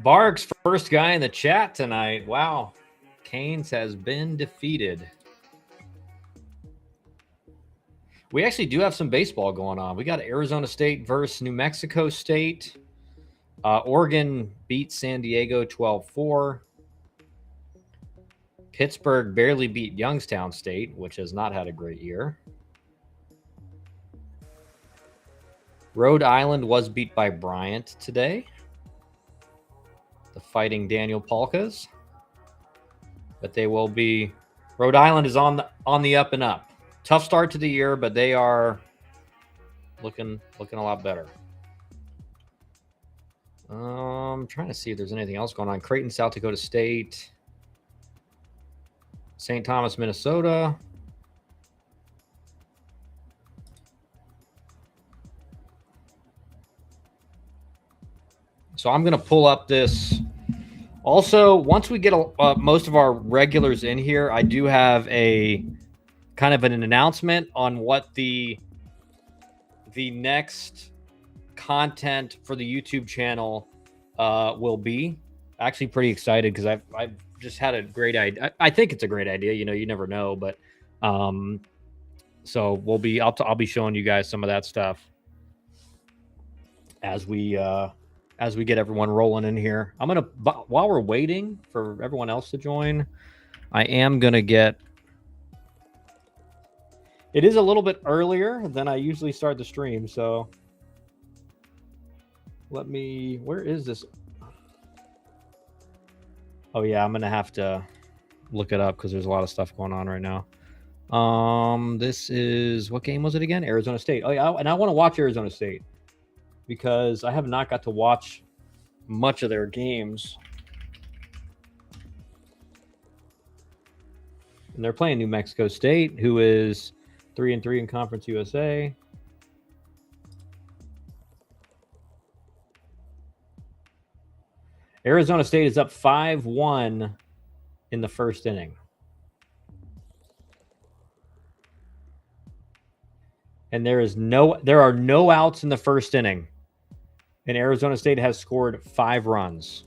Bark's first guy in the chat tonight. Wow. Canes has been defeated. We actually do have some baseball going on. We got Arizona State versus New Mexico State. Oregon beat San Diego 12-4. Pittsburgh barely beat Youngstown State, which has not had a great year. Rhode Island was beat by Bryant today. The Fighting Daniel Polkas. But they will be... Rhode Island is on the up and up. Tough start to the year, but they are looking a lot better. I'm trying to see if there's anything else going on. Creighton, South Dakota State. St. Thomas, Minnesota. So I'm going to pull up this. Also, once we get most of our regulars in here, I do have a kind of an announcement on what the next content for the YouTube channel will be. Actually pretty excited because I've just had a great idea. I think it's a great idea. You know, you never know, but so I'll be showing you guys some of that stuff as we get everyone rolling in here. While we're waiting for everyone else to join, I am gonna get. It is a little bit earlier than I usually start the stream, so where is this? Oh yeah, I'm gonna have to look it up because there's a lot of stuff going on right now. This is, what game was it again? Arizona State. Oh yeah, and I want to watch Arizona State because I have not got to watch much of their games. And they're playing New Mexico State, who is 3-3 in Conference USA. Arizona State is up 5-1 in the first inning. And there are no outs in the first inning. And Arizona State has scored 5 runs.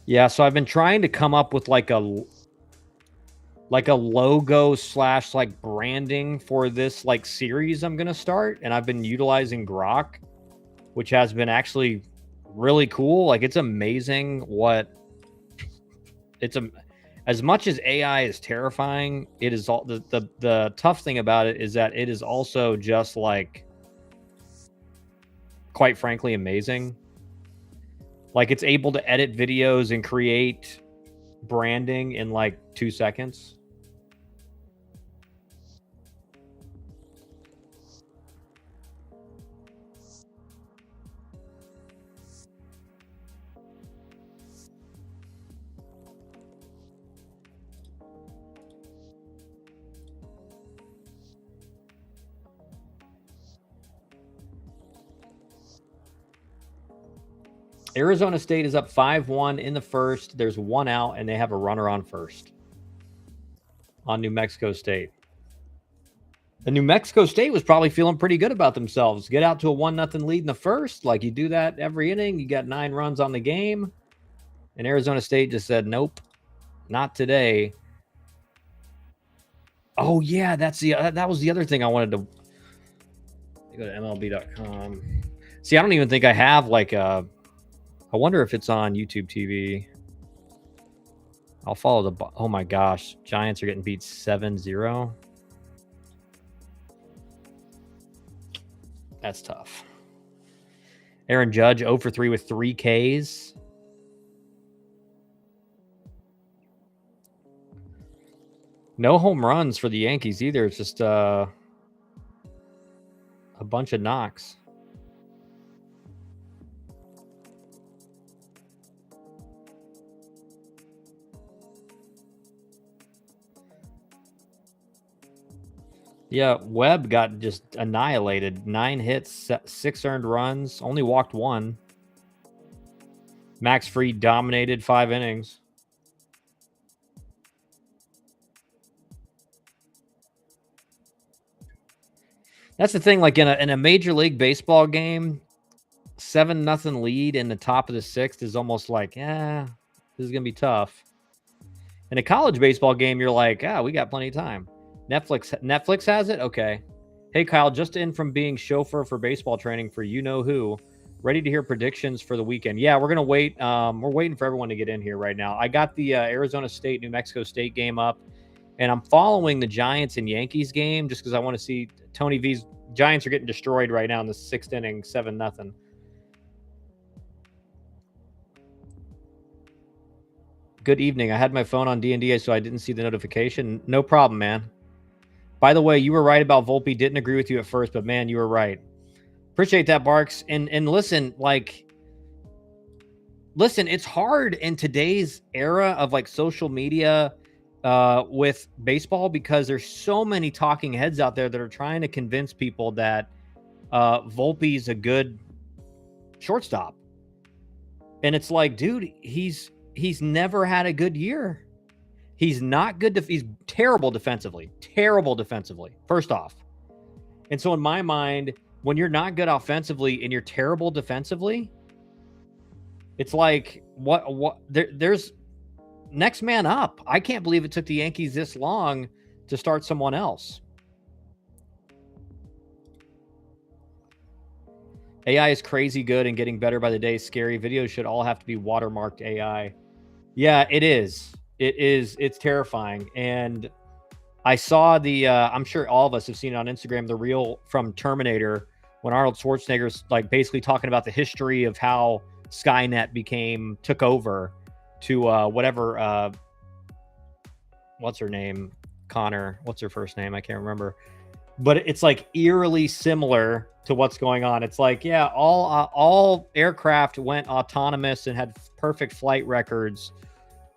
Yeah, so I've been trying to come up with like a logo / like branding for this like series I'm going to start. And I've been utilizing Grok, which has been actually really cool. Like, it's amazing as much as AI is terrifying, it is all the tough thing about it is that it is also just like, quite frankly, amazing. Like, it's able to edit videos and create branding in like 2 seconds. Arizona State is up 5-1 in the first. There's 1 out, and they have a runner on first on New Mexico State. And New Mexico State was probably feeling pretty good about themselves. Get out to a 1-0 lead in the first. Like, you do that every inning. You got 9 runs on the game. And Arizona State just said, nope, not today. Oh, yeah, that was the other thing I wanted to go to MLB.com. See, I don't even think I have like I wonder if it's on YouTube TV. I'll follow oh my gosh. Giants are getting beat 7-0. That's tough. Aaron Judge 0 for 3 with 3 Ks. No home runs for the Yankees either. It's just a bunch of knocks. Yeah, Webb got just annihilated. 9 hits, 6 earned runs, only walked 1. Max Fried dominated 5 innings. That's the thing, like in a Major League Baseball game, 7-0 lead in the top of the 6th is almost like, this is going to be tough. In a college baseball game, you're like, we got plenty of time. Netflix has it? Okay. Hey, Kyle, just in from being chauffeur for baseball training for you-know-who. Ready to hear predictions for the weekend. Yeah, we're going to wait. We're waiting for everyone to get in here right now. I got the Arizona State, New Mexico State game up, and I'm following the Giants and Yankees game just because I want to see Tony V's. Giants are getting destroyed right now in the 6th inning, 7-0. Good evening. I had my phone on D&D, so I didn't see the notification. No problem, man. By the way, you were right about Volpe. Didn't agree with you at first, but man, you were right. Appreciate that, Barks. And listen, it's hard in today's era of like social media with baseball because there's so many talking heads out there that are trying to convince people that Volpe's a good shortstop. And it's like, dude, he's never had a good year. He's not good. He's terrible defensively. First off. And so in my mind, when you're not good offensively and you're terrible defensively, it's like, there's next man up. I can't believe it took the Yankees this long to start someone else. AI is crazy good and getting better by the day. Scary. Videos should all have to be watermarked AI. Yeah, it is. It's terrifying. And I saw I'm sure all of us have seen it on Instagram, the reel from Terminator when Arnold Schwarzenegger's like basically talking about the history of how Skynet took over to whatever, what's her name? Connor. What's her first name? I can't remember. But it's like eerily similar to what's going on. It's like, yeah, all aircraft went autonomous and had perfect flight records.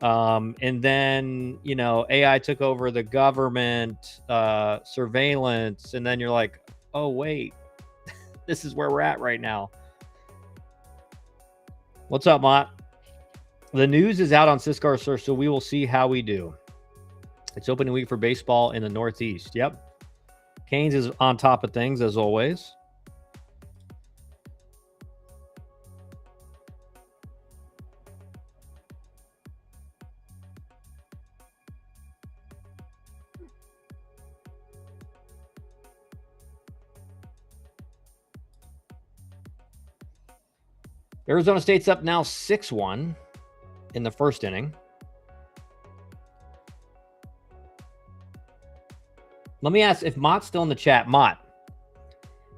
And then, AI took over the government, surveillance. And then you're like, oh, wait, this is where we're at right now. What's up, Mott? The news is out on Siscar Search, so we will see how we do. It's opening week for baseball in the Northeast. Yep. Canes is on top of things, as always. Arizona State's up now 6-1 in the first inning. Let me ask if Mott's still in the chat. Mott,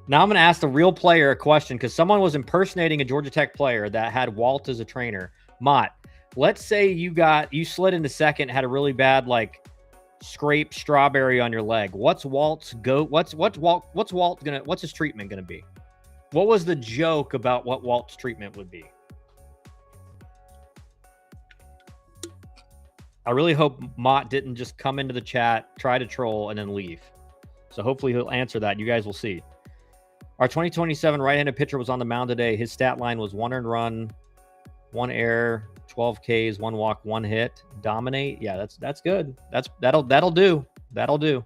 now I'm going to ask the real player a question because someone was impersonating a Georgia Tech player that had Walt as a trainer. Mott, let's say you slid into second, had a really bad scrape strawberry on your leg. What's Walt's his treatment gonna be? What was the joke about what Walt's treatment would be? I really hope Mott didn't just come into the chat, try to troll, and then leave. So hopefully he'll answer that. You guys will see. Our 2027 right-handed pitcher was on the mound today. His stat line was 1 earned run, 1 error, 12 Ks, 1 walk, 1 hit. Dominate. Yeah, that's good. That'll do. That'll do.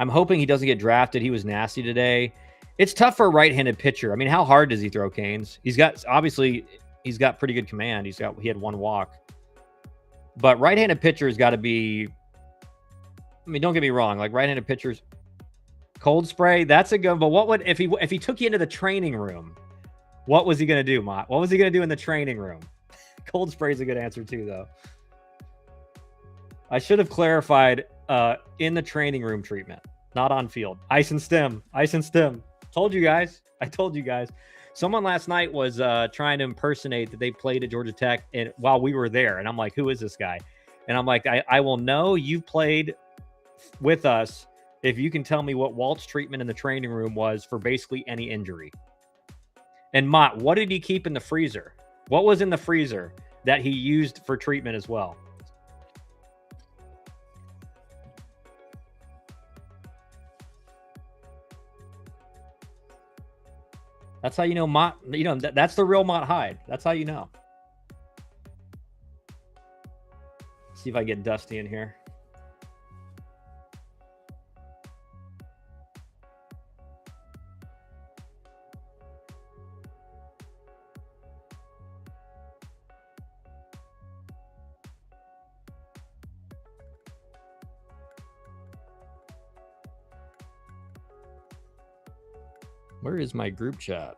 I'm hoping he doesn't get drafted. He was nasty today. It's tough for a right-handed pitcher. I mean, how hard does he throw, Canes? He's got pretty good command. He had one walk. But right-handed pitcher's got to be, I mean, don't get me wrong, like right-handed pitchers, cold spray, that's a good, but what would, if he took you into the training room, what was he going to do, Mott? What was he going to do in the training room? Cold spray is a good answer too, though. I should have clarified in the training room treatment, not on field. Ice and stem. Ice and stem. Told you guys. I told you guys. Someone last night was trying to impersonate that they played at Georgia Tech and while we were there. And I'm like, who is this guy? And I'm like, I will know you've played with us if you can tell me what Walt's treatment in the training room was for basically any injury. And Mott, what did he keep in the freezer? What was in the freezer that he used for treatment as well? That's how you know Mott, that's the real Mott Hyde. That's how you know. See if I get Dusty in here. Where is my group chat?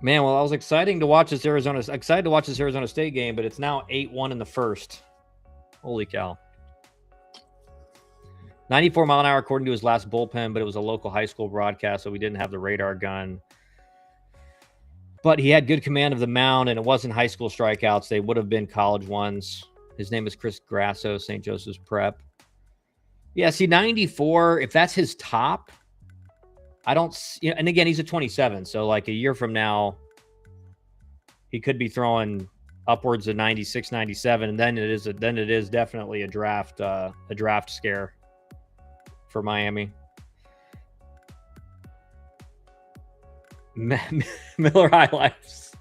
Man, well, I was excited to watch this Arizona State game, but it's now 8-1 in the first. Holy cow. 94 mile an hour according to his last bullpen, but it was a local high school broadcast, so we didn't have the radar gun. But he had good command of the mound, and it wasn't high school strikeouts. They would have been college ones. His name is Chris Grasso, St. Joseph's Prep. Yeah, see, 94, if that's his top, I don't, and again, he's a 27, so like a year from now, he could be throwing upwards of 96, 97, and then it is definitely a draft scare for Miami. Miller High Lifes.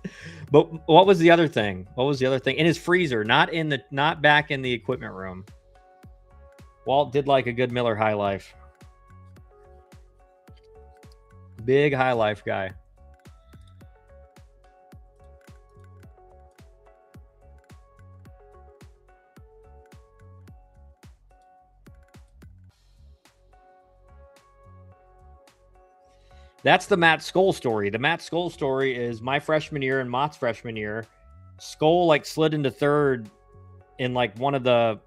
But what was the other thing? In his freezer, not back in the equipment room. Walt did like a good Miller High Life. Big High Life guy. That's the Matt Skoll story. The Matt Skoll story is my freshman year and Mott's freshman year. Skoll like slid into third in like one of the,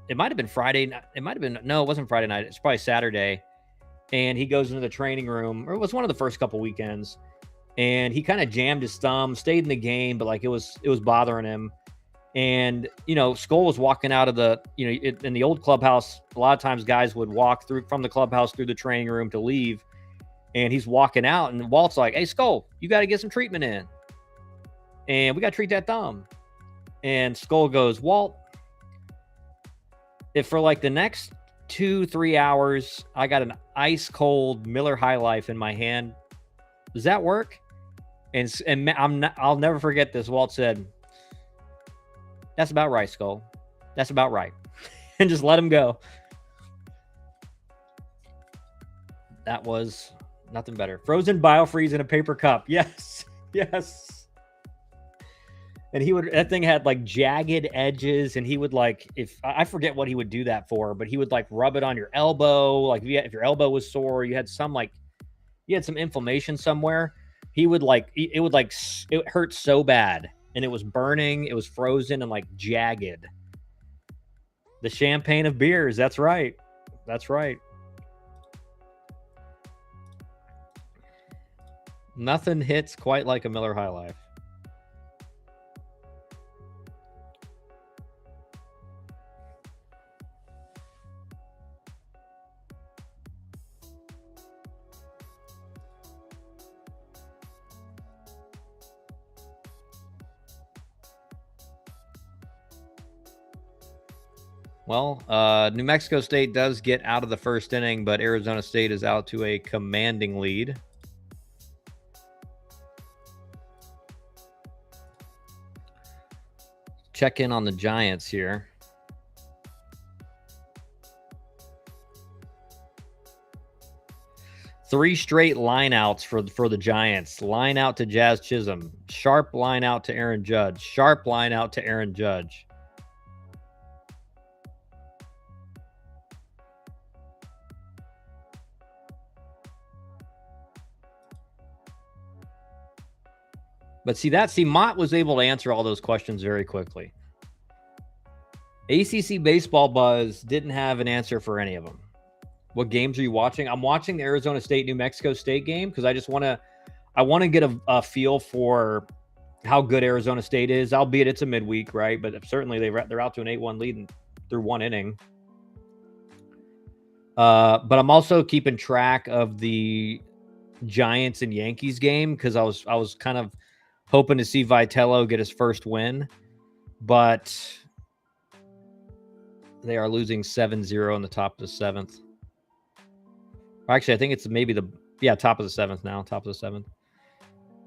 it might have been Friday. It might have been, no, it wasn't Friday night. It's probably Saturday. And he goes into the training room, or it was one of the first couple weekends. And he kind of jammed his thumb, stayed in the game, but like it was bothering him. And, Skoll was walking out of the, in the old clubhouse, a lot of times guys would walk through from the clubhouse through the training room to leave. And he's walking out, and Walt's like, hey, Skoll, you got to get some treatment in. And we got to treat that thumb. And Skoll goes, Walt, if for like the next 2-3 hours, I got an ice cold Miller High Life in my hand, does that work? And I'll never forget this. Walt said, that's about right, Skoll. That's about right. And just let him go. That was nothing better. Frozen biofreeze in a paper cup. Yes. Yes. And that thing had like jagged edges, and he would like, I forget what he would do that for, but he would like rub it on your elbow. Like if your elbow was sore, you had some inflammation somewhere. It hurt so bad, and it was burning. It was frozen and like jagged. The champagne of beers. That's right. That's right. Nothing hits quite like a Miller High Life. Well, New Mexico State does get out of the first inning, but Arizona State is out to a commanding lead. check in on the Giants here. Three straight lineouts for the Giants. Line out to Jazz Chisholm. Sharp line out to Aaron Judge. Sharp line out to Aaron Judge. But Mott was able to answer all those questions very quickly. ACC Baseball Buzz didn't have an answer for any of them. What games are you watching? I'm watching the Arizona State New Mexico State game because I want to get a feel for how good Arizona State is, albeit it's a midweek, right? But certainly they're out to an 8-1 lead through one inning. But I'm also keeping track of the Giants and Yankees game because I was kind of hoping to see Vitello get his first win, but they are losing 7-0 in the top of the seventh. Actually, I think it's maybe top of the seventh now. Top of the seventh.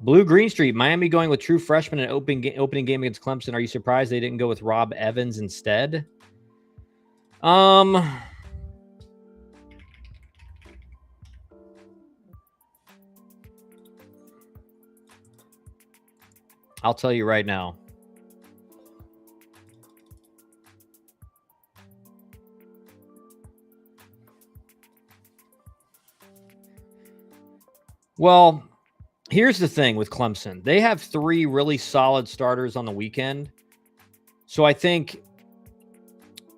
Blue Green Street, Miami going with true freshman in opening game against Clemson. Are you surprised they didn't go with Rob Evans instead? I'll tell you right now. Well, here's the thing with Clemson. They have three really solid starters on the weekend. So I think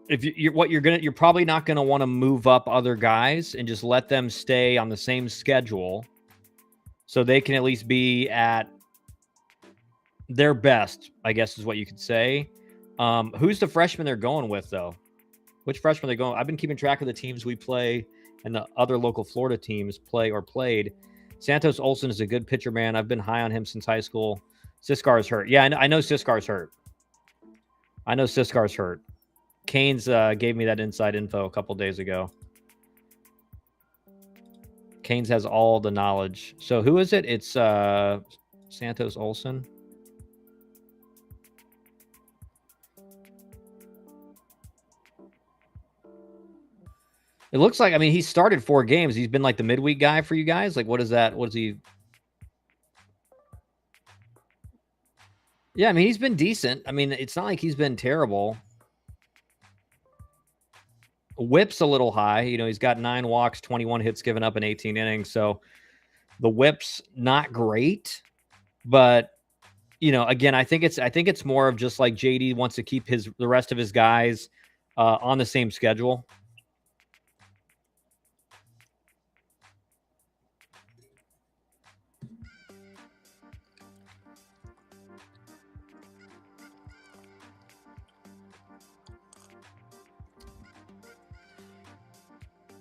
if you're probably not going to want to move up other guys and just let them stay on the same schedule so they can at least be at their best, I guess is what you could say. Who's the freshman they're going with, though? Which freshman are they going? I've been keeping track of the teams we play and the other local Florida teams play or played. Santos Olson is a good pitcher, man. I've been high on him since high school. Siscar's hurt. Yeah, I know Siscar's hurt. Canes gave me that inside info a couple days ago. Canes has all the knowledge. So who is it? It's Santos Olson. It looks like, he started 4 games. He's been like the midweek guy for you guys. Like, what is that? What is he? Yeah, he's been decent. It's not like he's been terrible. Whip's a little high. He's got 9 walks, 21 hits given up in 18 innings. So the whip's not great. But, again, I think it's more of just like JD wants to keep the rest of his guys on the same schedule.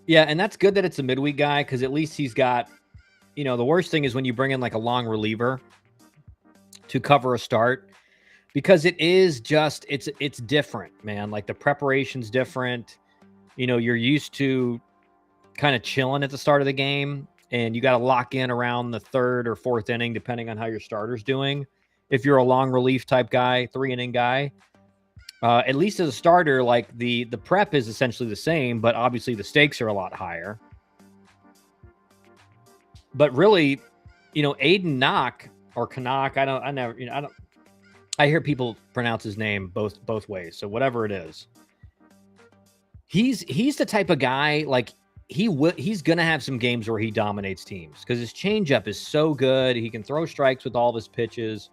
Yeah, and that's good that it's a midweek guy because at least he's got, the worst thing is when you bring in like a long reliever to cover a start because it is just, it's different, man. Like the preparation's different. You're used to kind of chilling at the start of the game and you got to lock in around the 3rd or 4th inning, depending on how your starter's doing. If you're a long relief type guy, 3-inning guy, at least as a starter, like the prep is essentially the same, but obviously the stakes are a lot higher. But really, Aiden Knock or Canuck, I hear people pronounce his name both ways. So whatever it is, he's the type of guy, like he's going to have some games where he dominates teams because his changeup is so good. He can throw strikes with all of his pitches.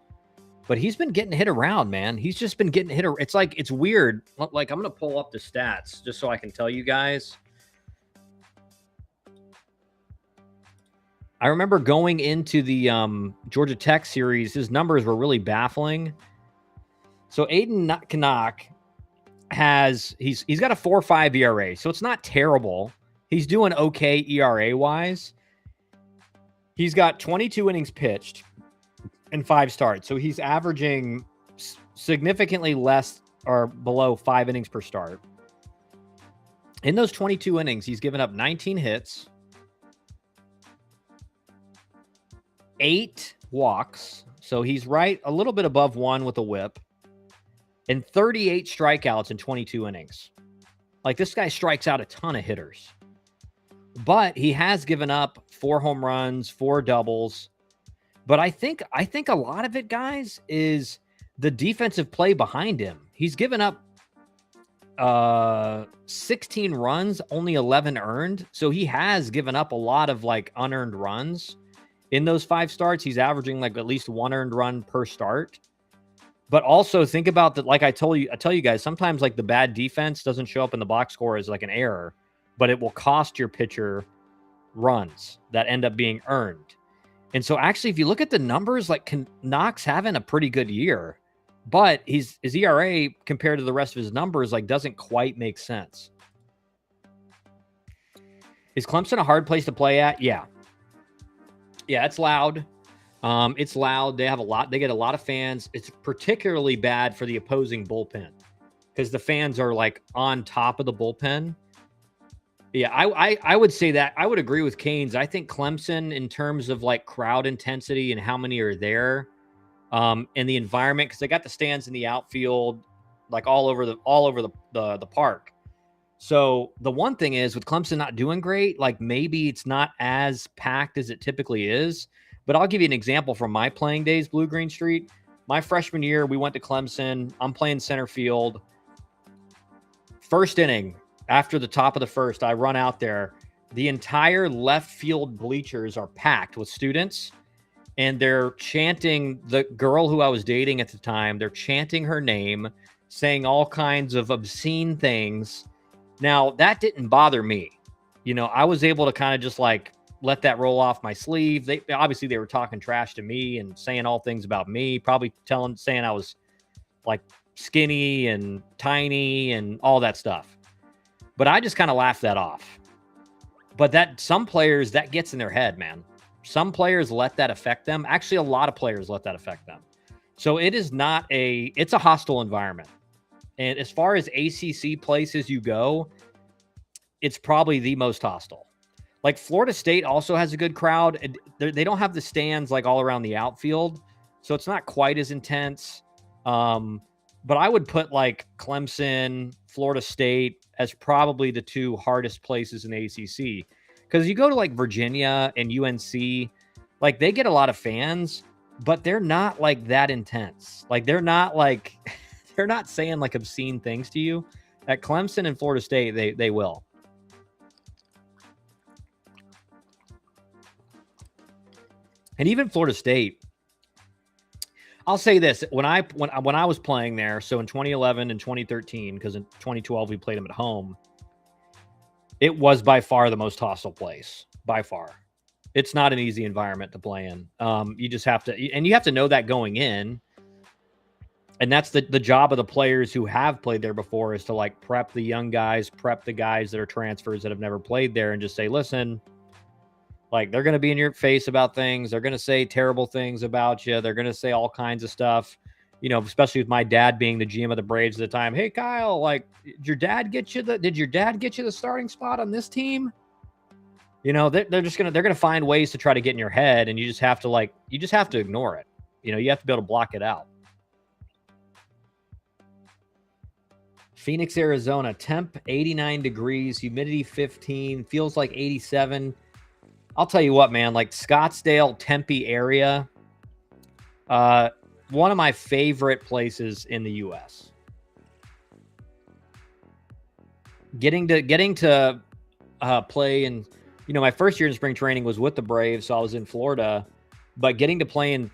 But he's been getting hit around, man. He's just been getting hit. It's weird. Like, I'm going to pull up the stats just so I can tell you guys. I remember going into the Georgia Tech series, his numbers were really baffling. So Aiden Canuck he's got a 4.5 ERA, so it's not terrible. He's doing okay ERA-wise. He's got 22 innings pitched and 5 starts. So he's averaging significantly less or below 5 innings per start. In those 22 innings, he's given up 19 hits, 8 walks. So he's right a little bit above 1 with a whip. and 38 strikeouts in 22 innings. Like, this guy strikes out a ton of hitters. But he has given up 4 home runs, 4 doubles. But I think a lot of it, guys, is the defensive play behind him. He's given up 16 runs, only 11 earned. So he has given up a lot of like unearned runs in those 5 starts. He's averaging like at least 1 earned run per start. But also think about that. Like I tell you guys, sometimes like the bad defense doesn't show up in the box score as like an error, but it will cost your pitcher runs that end up being earned. And so actually, if you look at the numbers, like Knox having a pretty good year, but his ERA compared to the rest of his numbers, like, doesn't quite make sense. Is Clemson a hard place to play at? Yeah. Yeah, it's loud. It's loud. They get a lot of fans. It's particularly bad for the opposing bullpen because the fans are like on top of the bullpen. Yeah, I would say that. I would agree with Canes. I think Clemson, in terms of like crowd intensity and how many are there, and the environment, because they got the stands in the outfield, like all over the park. So the one thing is, with Clemson not doing great, like maybe it's not as packed as it typically is. But I'll give you an example from my playing days, Blue Green Street. My freshman year, we went to Clemson. I'm playing center field. First inning, after the top of the first, I run out there. The entire left field bleachers are packed with students, and they're chanting the girl who I was dating at the time. They're chanting her name, saying all kinds of obscene things. Now, that didn't bother me. You know, I was able to kind of just like let that roll off my sleeve. They were talking trash to me and saying all things about me, probably saying I was like skinny and tiny and all that stuff. But I just kind of laughed that off. But that some players, that gets in their head, man. Some players let that affect them. Actually, a lot of players let that affect them. So it's a hostile environment. And as far as ACC places you go, it's probably the most hostile. Like Florida State also has a good crowd. They don't have the stands like all around the outfield, so it's not quite as intense. But I would put like Clemson, Florida State as probably the 2 hardest places in the ACC. Because you go to like Virginia and UNC, like they get a lot of fans, but they're not like that intense. Like they're not saying like obscene things to you. At Clemson and Florida State, they will. And even Florida State, I'll say this: when I was playing there, so in 2011 and 2013, because in 2012 we played them at home, it was by far the most hostile place. By far, it's not an easy environment to play in. You just have to know that going in, and that's the job of the players who have played there before, is to like prep the young guys, prep the guys that are transfers that have never played there, and just say, listen. Like, they're going to be in your face about things. They're going to say terrible things about you. They're going to say all kinds of stuff, you know, especially with my dad being the GM of the Braves at the time. Hey, Kyle, like, did your dad get you the starting spot on this team? You know, they're going to find ways to try to get in your head, and you just have to ignore it. You know, you have to be able to block it out. Phoenix, Arizona, temp 89 degrees, humidity 15, feels like 87. I'll tell you what, man, like Scottsdale, Tempe area, one of my favorite places in the U.S. Getting to play in, you know, my first year in spring training was with the Braves, so I was in Florida, but getting to play in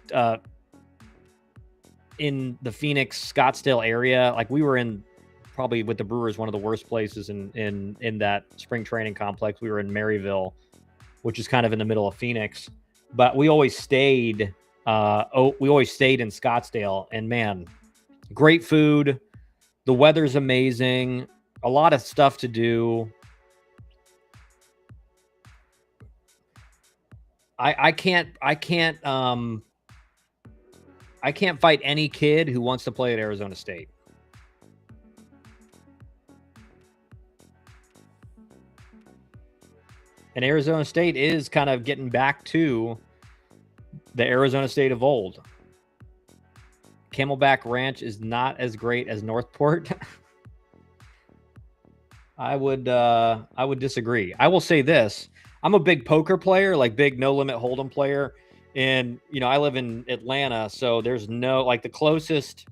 the Phoenix, Scottsdale area, like we were in probably with the Brewers, one of the worst places in that spring training complex. We were in Maryville, which is kind of in the middle of Phoenix, but we always stayed in Scottsdale, and man, great food. The weather's amazing. A lot of stuff to do. I can't fight any kid who wants to play at Arizona State. And Arizona State is kind of getting back to the Arizona State of old. Camelback Ranch is not as great as Northport. I would disagree. I will say this. I'm a big poker player, like big no limit hold'em player. And I live in Atlanta, so there's no like the closest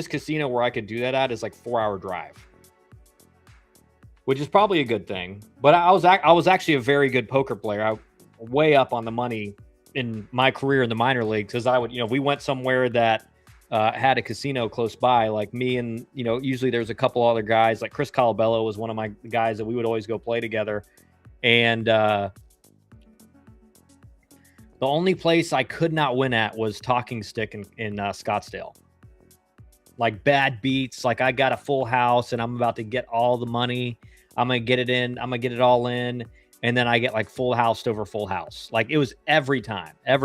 casino where I could do that at is like 4-hour drive, which is probably a good thing. But I was actually a very good poker player. I way up on the money in my career in the minor leagues because I would, we went somewhere that had a casino close by, like me and, usually there's a couple other guys, like Chris Colabello was one of my guys that we would always go play together. And the only place I could not win at was Talking Stick in Scottsdale. Like bad beats, like I got a full house and I'm about to get all the money. I'm going to get it in. I'm going to get it all in. And then I get like full house over full house. Like it was every time. I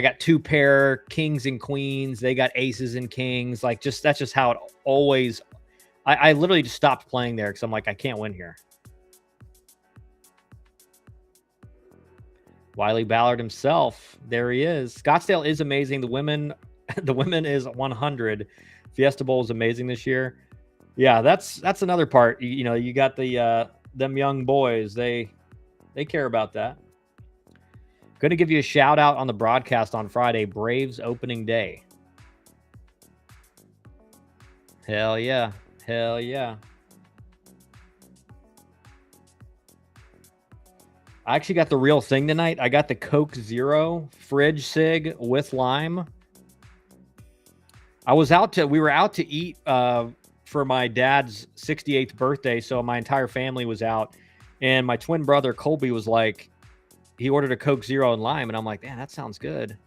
got 2 pair kings and queens. They got aces and kings. Like that's just how it always. I literally just stopped playing there because I'm like, I can't win here. Wiley Ballard himself. There he is. Scottsdale is amazing. The women is 100. Fiesta Bowl is amazing this year. Yeah, that's another part. You got the them young boys. They care about that. Going to give you a shout out on the broadcast on Friday. Braves opening day. Hell yeah. Hell yeah. I actually got the real thing tonight. I got the Coke Zero fridge cig with lime. We were out to eat for my dad's 68th birthday. So my entire family was out. And my twin brother, Colby, was like, he ordered a Coke Zero and lime. And I'm like, man, that sounds good.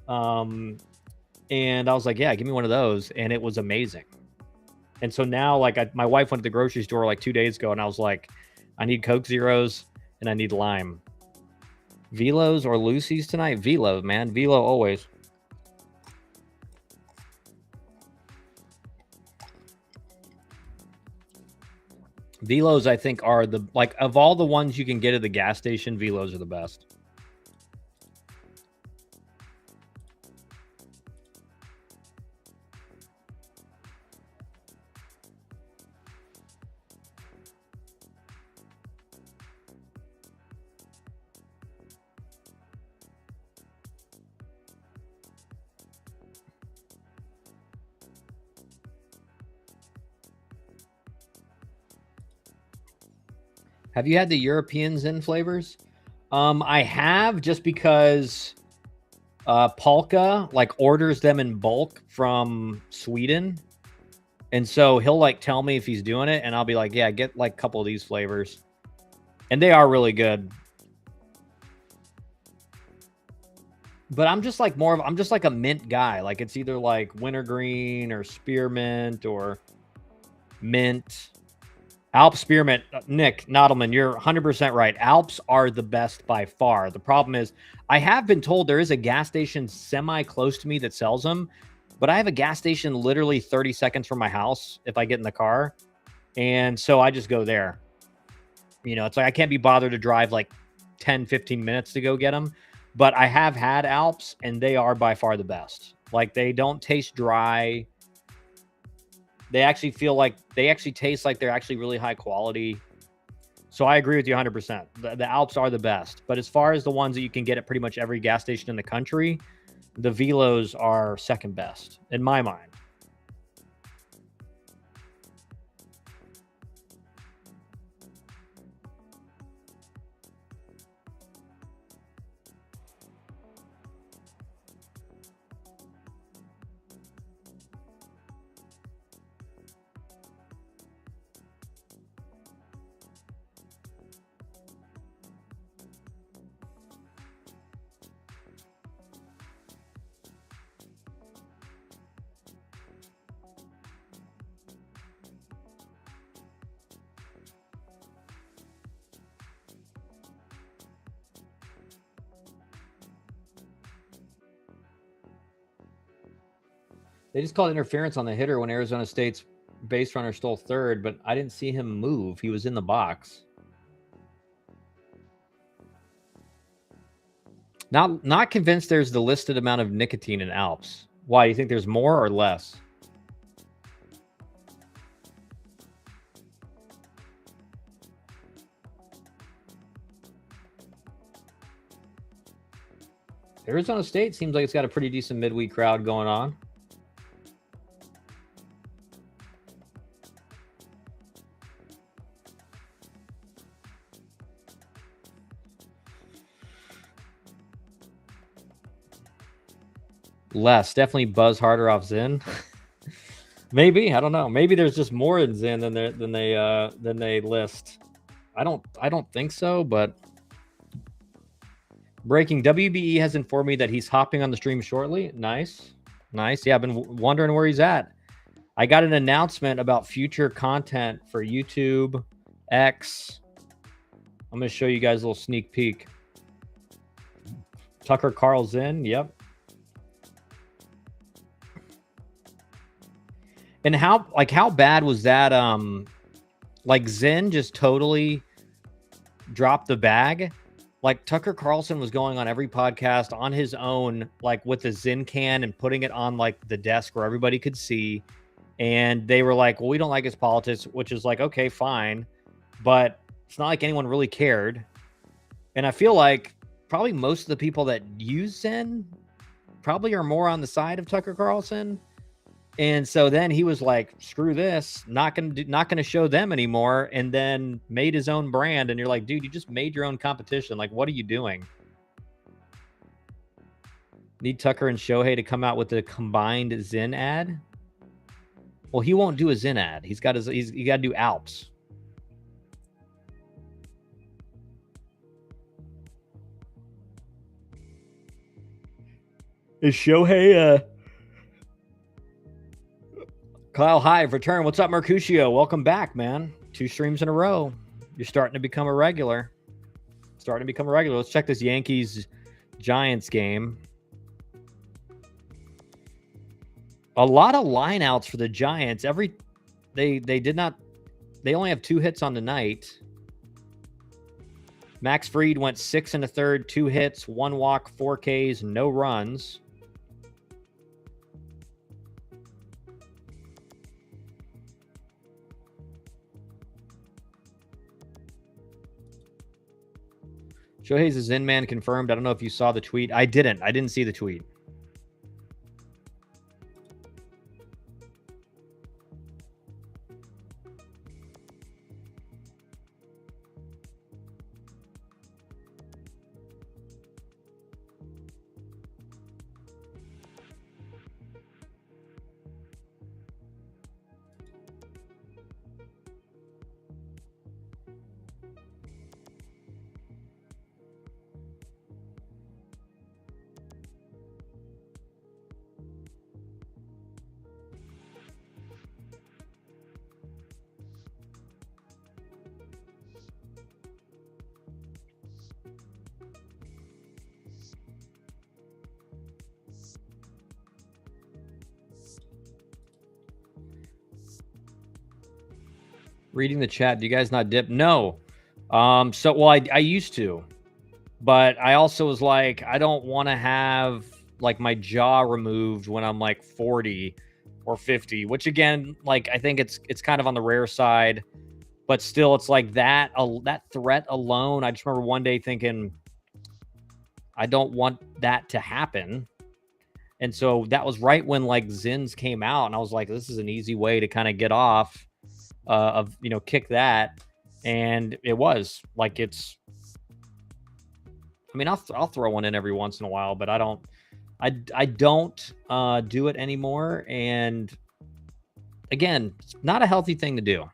And I was like, yeah, give me one of those. And it was amazing. And so now, like, my wife went to the grocery store like 2 days ago. And I was like, I need Coke Zeros and I need lime. Velos or Lucy's tonight? Velo, man. Velo always. Velos, I think, are of all the ones you can get at the gas station, Velos are the best. Have you had the European Zen flavors? I have, just because Polka like orders them in bulk from Sweden. And so he'll like tell me if he's doing it and I'll be like, yeah, get like a couple of these flavors. And they are really good. But I'm just like a mint guy. Like it's either like wintergreen or spearmint or mint. Alps spearmint. Nick Nodelman, you're 100% right. Alps are the best by far. The problem is I have been told there is a gas station semi close to me that sells them, but I have a gas station literally 30 seconds from my house if I get in the car. And so I just go there. It's like I can't be bothered to drive like 10, 15 minutes to go get them. But I have had Alps and they are by far the best. Like they don't taste dry. They actually taste like they're actually really high quality. So I agree with you 100%. The Alps are the best. But as far as the ones that you can get at pretty much every gas station in the country, the Velos are second best in my mind. They just called interference on the hitter when Arizona State's base runner stole third, but I didn't see him move. He was in the box. Not convinced there's the listed amount of nicotine in Alps. Why? You think there's more or less? Arizona State seems like it's got a pretty decent midweek crowd going on. Less. Definitely buzz harder off Zyn. Maybe, I don't know. Maybe there's just more in Zyn than they list. I don't think so, but breaking, WBE has informed me that he's hopping on the stream shortly. Nice. Yeah, I've been wondering where he's at. I got an announcement about future content for YouTube, X. I'm going to show you guys a little sneak peek. Tucker Carlson, yep. And how bad was that? Like Zyn just totally dropped the bag. Like Tucker Carlson was going on every podcast on his own, like with the Zyn can and putting it on like the desk where everybody could see. And they were like, well, we don't like his politics, which is like, okay, fine. But it's not like anyone really cared. And I feel like probably most of the people that use Zyn probably are more on the side of Tucker Carlson. And so then he was like, screw this, not gonna show them anymore, and then made his own brand. And you're like, dude, you just made your own competition. Like, what are you doing? Need Tucker and Shohei to come out with a combined Zyn ad? Well, he won't do a Zyn ad. He got to do Alps. Is Shohei Kyle Hive return? What's up, Mercutio? Welcome back, man. 2 streams in a row. You're starting to become a regular. Let's check this Yankees Giants game. A lot of lineouts for the Giants. They only have 2 hits on the night. Max Fried went 6 1/3, 2 hits, 1 walk, 4 Ks, no runs. Shohei's a Zyn man confirmed. I don't know if you saw the tweet. I didn't see the tweet. Reading the chat. Do you guys not dip? No. I used to, but I also was like, I don't want to have like my jaw removed when I'm like 40 or 50, which again, like, I think it's kind of on the rare side, but still it's like that threat alone. I just remember one day thinking, I don't want that to happen. And so that was right when like Zyns came out, and I was like, this is an easy way to kind of get off kick that. And it was like, I'll throw one in every once in a while, but I don't do it anymore. And again, it's not a healthy thing to do.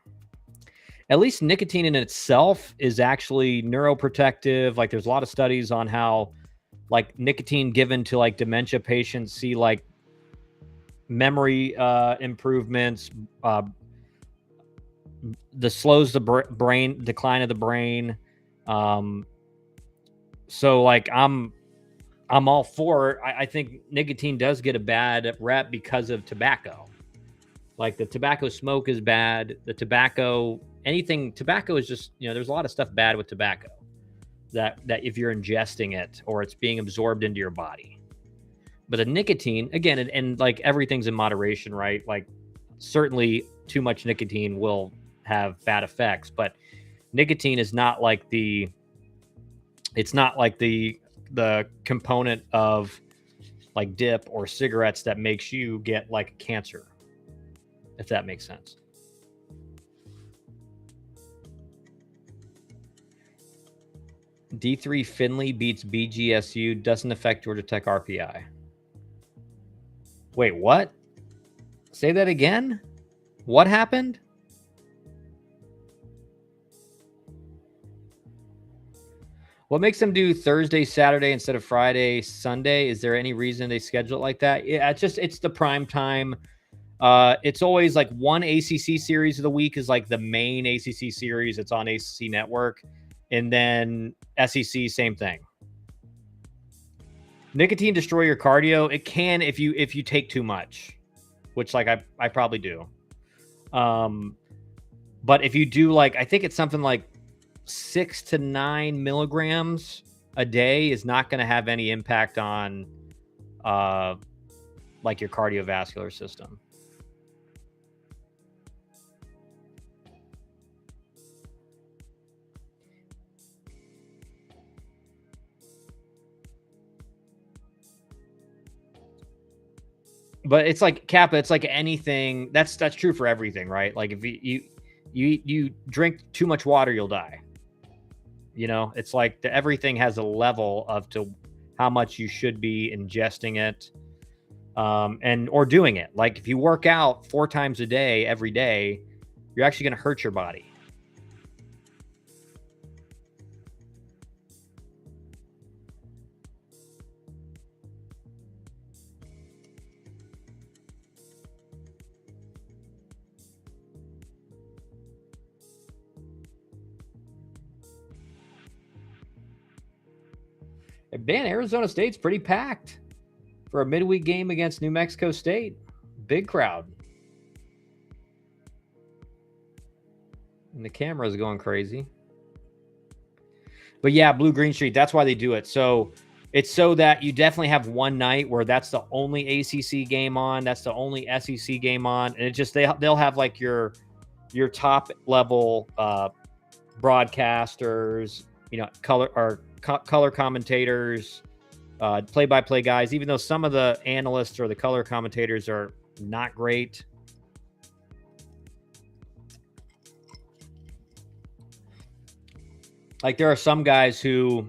At least nicotine in itself is actually neuroprotective. Like, there's a lot of studies on how like nicotine given to like dementia patients see like memory improvements, slows the brain decline of the brain. So like I'm all for it. I think nicotine does get a bad rep because of tobacco. Like, the tobacco smoke is bad. Tobacco is just, there's a lot of stuff bad with tobacco. that if you're ingesting it or it's being absorbed into your body. But the nicotine, again, and like everything's in moderation, right? Like certainly too much nicotine will have bad effects, but nicotine is not like the component of like dip or cigarettes that makes you get like cancer, if that makes sense. D3 Finley beats BGSU, doesn't affect Georgia Tech RPI. Wait, what? Say that again? What happened? What makes them do Thursday, Saturday instead of Friday, Sunday? Is there any reason they schedule it like that? Yeah, it's the prime time. It's always like one ACC series of the week is like the main ACC series. It's on ACC Network. And then SEC, same thing. Nicotine destroy your cardio. It can if you take too much, which like I probably do. But if you do like, I think it's something like 6 to 9 milligrams a day is not going to have any impact on like your cardiovascular system. But it's like Kappa, it's like anything. That's true for everything, right? Like if you drink too much water, you'll die. You know, it's like everything has a level of to how much you should be ingesting it, and or doing it. Like if you work out 4 times a day, every day, you're actually going to hurt your body. Man, Arizona State's pretty packed for a midweek game against New Mexico State. Big crowd. And the camera's going crazy. But yeah, Blue Green Street, that's why they do it. So it's so that you definitely have one night where that's the only ACC game on, that's the only SEC game on, and it just they'll have like your top level broadcasters, you know, color commentators, play-by-play guys, even though some of the analysts or the color commentators are not great. Like there are some guys who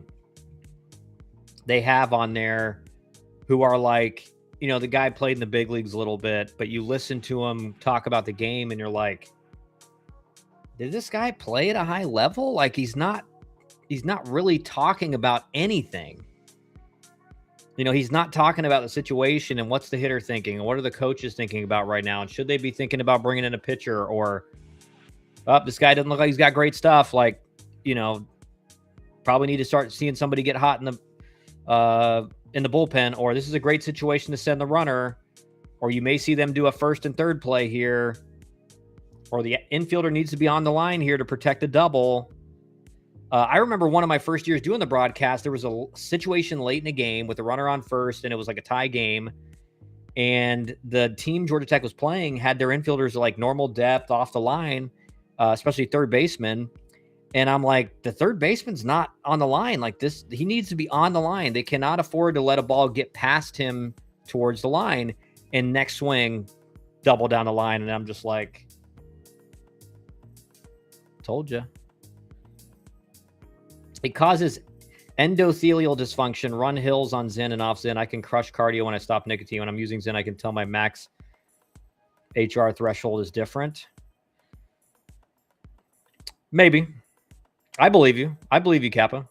they have on there who are like, you know, the guy played in the big leagues a little bit, but you listen to him talk about the game and you're like, did this guy play at a high level? Like he's not really talking about anything. You know, he's not talking about the situation and what's the hitter thinking and what are the coaches thinking about right now. And should they be thinking about bringing in a pitcher or, oh, this guy doesn't look like he's got great stuff. Like, you know, probably need to start seeing somebody get hot in the bullpen, or this is a great situation to send the runner, or you may see them do a first and third play here, or the infielder needs to be on the line here to protect the double. I remember one of my first years doing the broadcast, there was a situation late in the game with the runner on first, and it was like a tie game. And the team Georgia Tech was playing had their infielders like normal depth off the line, especially third baseman. And I'm like, the third baseman's not on the line like this. He needs to be on the line. They cannot afford to let a ball get past him towards the line. And next swing, double down the line. And I'm just like, told you. It causes endothelial dysfunction. Run hills on Zyn and off Zyn. I can crush cardio when I stop nicotine. When I'm using Zyn, I can tell my max HR threshold is different. Maybe. I believe you. I believe you, Kappa.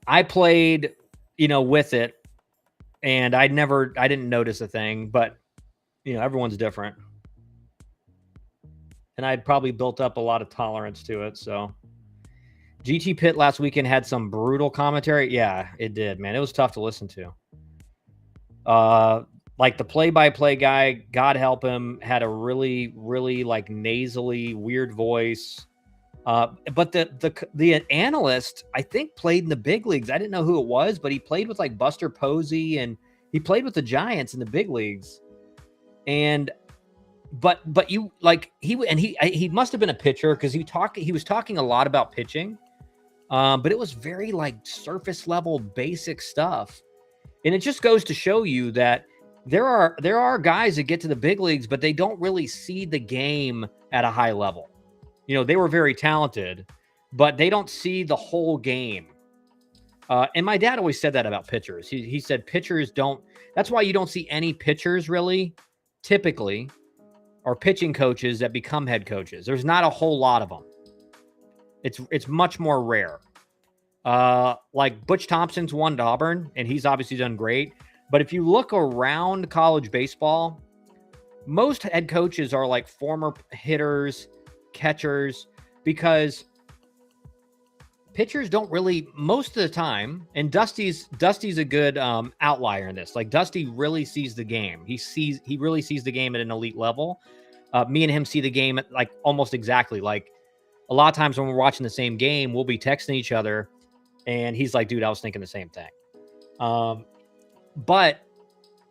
I played, you know, with it, and I didn't notice a thing, but, you know, everyone's different. And I'd probably built up a lot of tolerance to it, so. GT Pitt last weekend had some brutal commentary. Yeah, it did, man. It was tough to listen to. Like the play-by-play guy, God help him, had a really, really like nasally, weird voice. But the analyst, I think, played in the big leagues. I didn't know who it was, but he played with like Buster Posey, and he played with the Giants in the big leagues. And but you like he must have been a pitcher because he was talking a lot about pitching, but it was very like surface level basic stuff, and it just goes to show you that there are guys that get to the big leagues, but they don't really see the game at a high level. You know, they were very talented, but they don't see the whole game. And my dad always said that about pitchers. He said pitchers don't. That's why you don't see any pitchers really, typically, or pitching coaches that become head coaches. There's not a whole lot of them. It's much more rare. Like Butch Thompson's won at Auburn, and he's obviously done great. But if you look around college baseball, most head coaches are like former hitters, catchers, because pitchers don't really, most of the time, and Dusty's a good outlier in this. Like Dusty really sees the game. He really sees the game at an elite level. Me and him see the game at like almost exactly. Like a lot of times when we're watching the same game, we'll be texting each other, and he's like, "Dude, I was thinking the same thing." But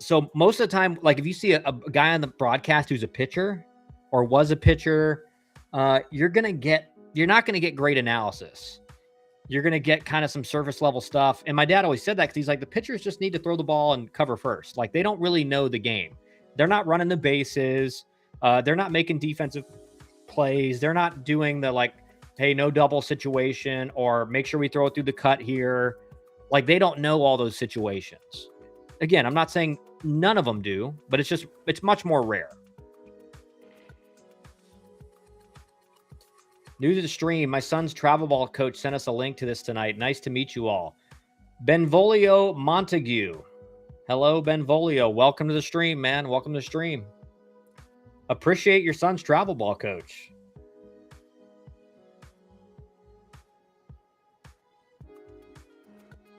so most of the time, like if you see a guy on the broadcast who's a pitcher or was a pitcher, you're not gonna get great analysis. You're going to get kind of some surface level stuff. And my dad always said that because he's like, the pitchers just need to throw the ball and cover first. Like they don't really know the game. They're not running the bases. They're not making defensive plays. They're not doing the like, hey, no double situation or make sure we throw it through the cut here. Like they don't know all those situations. Again, I'm not saying none of them do, but it's much more rare. New to the stream, my son's travel ball coach sent us a link to this tonight. Nice to meet you all. Benvolio Montague. Hello, Benvolio. Welcome to the stream, man. Welcome to the stream. Appreciate your son's travel ball coach.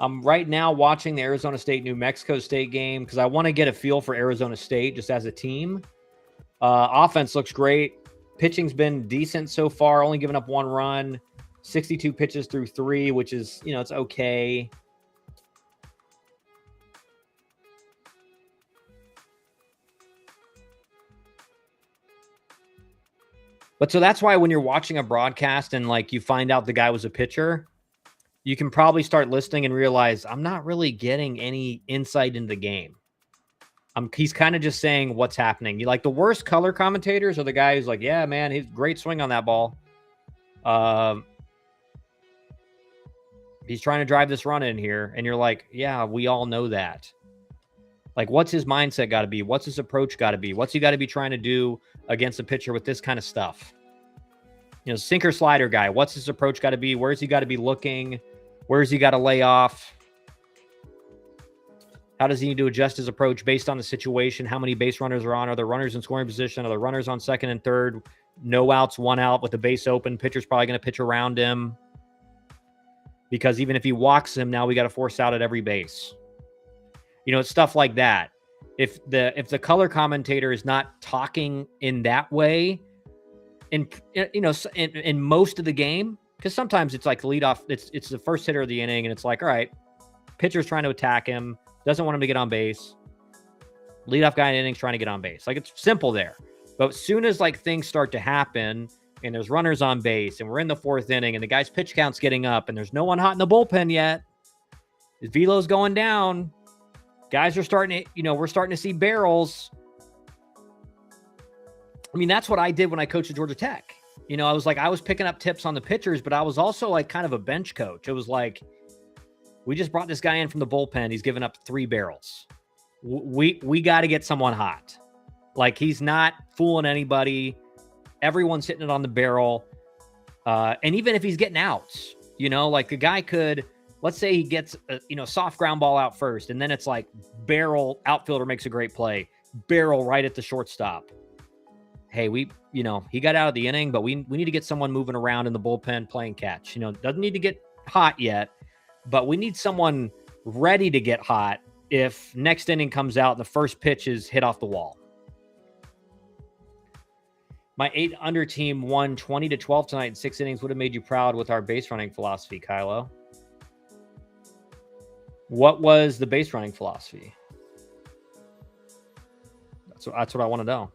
I'm right now watching the Arizona State-New Mexico State game because I want to get a feel for Arizona State just as a team. Offense looks great. Pitching's been decent so far, only giving up 1 run, 62 pitches through 3, which is, it's okay. But so that's why when you're watching a broadcast and like you find out the guy was a pitcher, you can probably start listening and realize I'm not really getting any insight into the game. He's kind of just saying what's happening. You like the worst color commentators are the guy who's like, yeah, man, he's great swing on that ball. He's trying to drive this run in here. And you're like, yeah, we all know that. Like, what's his mindset got to be? What's his approach got to be? What's he got to be trying to do against a pitcher with this kind of stuff? Sinker slider guy. What's his approach got to be? Where's he got to be looking? Where's he got to lay off? How does he need to adjust his approach based on the situation? How many base runners are on? Are there runners in scoring position? Are there runners on second and third? No outs, 1 out with the base open. Pitcher's probably going to pitch around him. Because even if he walks him, now we got to force out at every base. It's stuff like that. If the color commentator is not talking in that way, in most of the game, because sometimes it's like the leadoff, it's the first hitter of the inning, and it's like, all right, pitcher's trying to attack him. Doesn't want him to get on base. Leadoff guy in innings trying to get on base. Like, it's simple there. But as soon as like things start to happen and there's runners on base and we're in the 4th inning and the guy's pitch count's getting up and there's no one hot in the bullpen yet, his velo's going down, guys are starting to, we're starting to see barrels. I mean, that's what I did when I coached at Georgia Tech. I was picking up tips on the pitchers, but I was also like kind of a bench coach. It was like, we just brought this guy in from the bullpen. He's given up 3 barrels. We got to get someone hot. Like, he's not fooling anybody. Everyone's hitting it on the barrel. And even if he's getting outs, like the guy could, let's say he gets a soft ground ball out first, and then it's like barrel, outfielder makes a great play, barrel right at the shortstop. Hey, he got out of the inning, but we need to get someone moving around in the bullpen playing catch. Doesn't need to get hot yet, but we need someone ready to get hot if next inning comes out and the first pitch is hit off the wall. My 8 under team won 20-12 tonight in 6 innings. Would have made you proud with our base running philosophy, Kylo. What was the base running philosophy? That's what I want to know.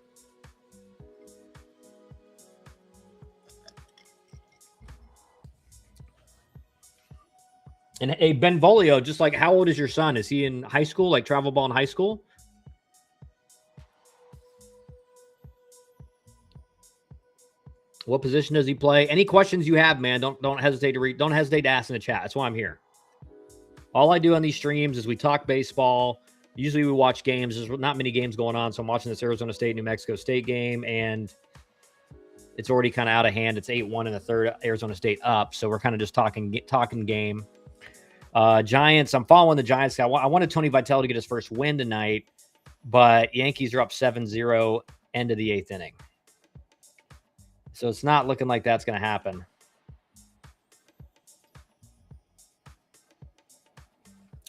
And hey, Benvolio, just like, how old is your son? Is he in high school, like travel ball in high school? What position does he play? Any questions you have, man, don't hesitate to read. Don't hesitate to ask in the chat. That's why I'm here. All I do on these streams is we talk baseball. Usually we watch games. There's not many games going on, so I'm watching this Arizona State, New Mexico State game, and it's already kind of out of hand. It's 8-1 in the third, Arizona State up, so we're kind of just talking game. Giants, I'm following the Giants. I wanted Tony Vitello to get his first win tonight, but Yankees are up 7-0 end of the 8th inning. So it's not looking like that's going to happen.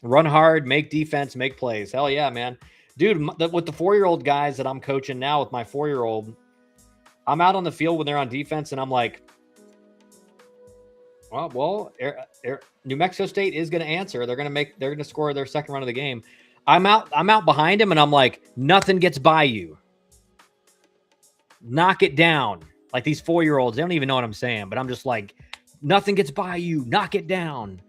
Run hard, make defense, make plays. Hell yeah, man. Dude, with the 4-year-old guys that I'm coaching now with my 4-year-old, I'm out on the field when they're on defense, and I'm like, well, New Mexico State is going to answer. They're going to score their second run of the game. I'm out behind him, and I'm like, nothing gets by you. Knock it down. Like these 4-year-olds, they don't even know what I'm saying, but I'm just like, nothing gets by you. Knock it down.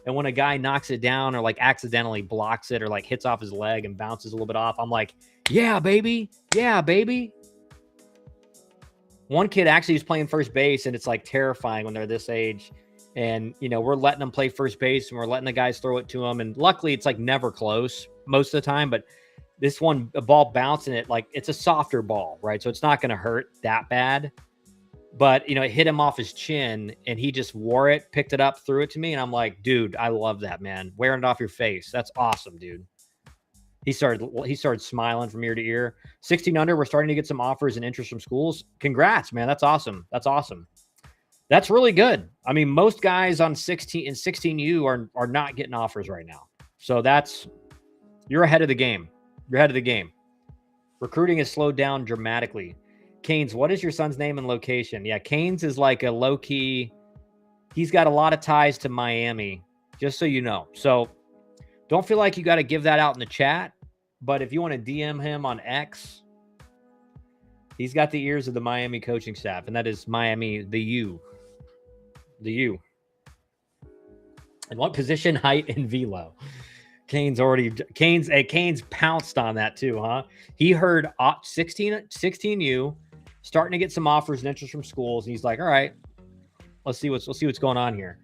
And when a guy knocks it down or like accidentally blocks it or like hits off his leg and bounces a little bit off, I'm like, yeah, baby. Yeah, baby. One kid actually is playing first base, and it's like terrifying when they're this age. And, you know, we're letting them play first base and we're letting the guys throw it to them. And luckily it's like never close most of the time, but this one, a ball bouncing it, like it's a softer ball, right? So it's not going to hurt that bad. But, you know, it hit him off his chin and he just wore it, picked it up, threw it to me. And I'm like, dude, I love that, man. Wearing it off your face. That's awesome, dude. He started smiling from ear to ear. 16 under, we're starting to get some offers and interest from schools. Congrats, man. That's awesome. That's awesome. That's really good. I mean, most guys on 16U are not getting offers right now. So you're ahead of the game. You're ahead of the game. Recruiting has slowed down dramatically. Canes, what is your son's name and location? Yeah, Canes is like a low-key. He's got a lot of ties to Miami, just so you know. So don't feel like you got to give that out in the chat. But if you want to DM him on X, he's got the ears of the Miami coaching staff, and that is Miami, the U. The U. And what position, height, and velo? Canes pounced on that too, huh? He heard 16U, starting to get some offers and interest from schools, and he's like, all right, let's see what's going on here.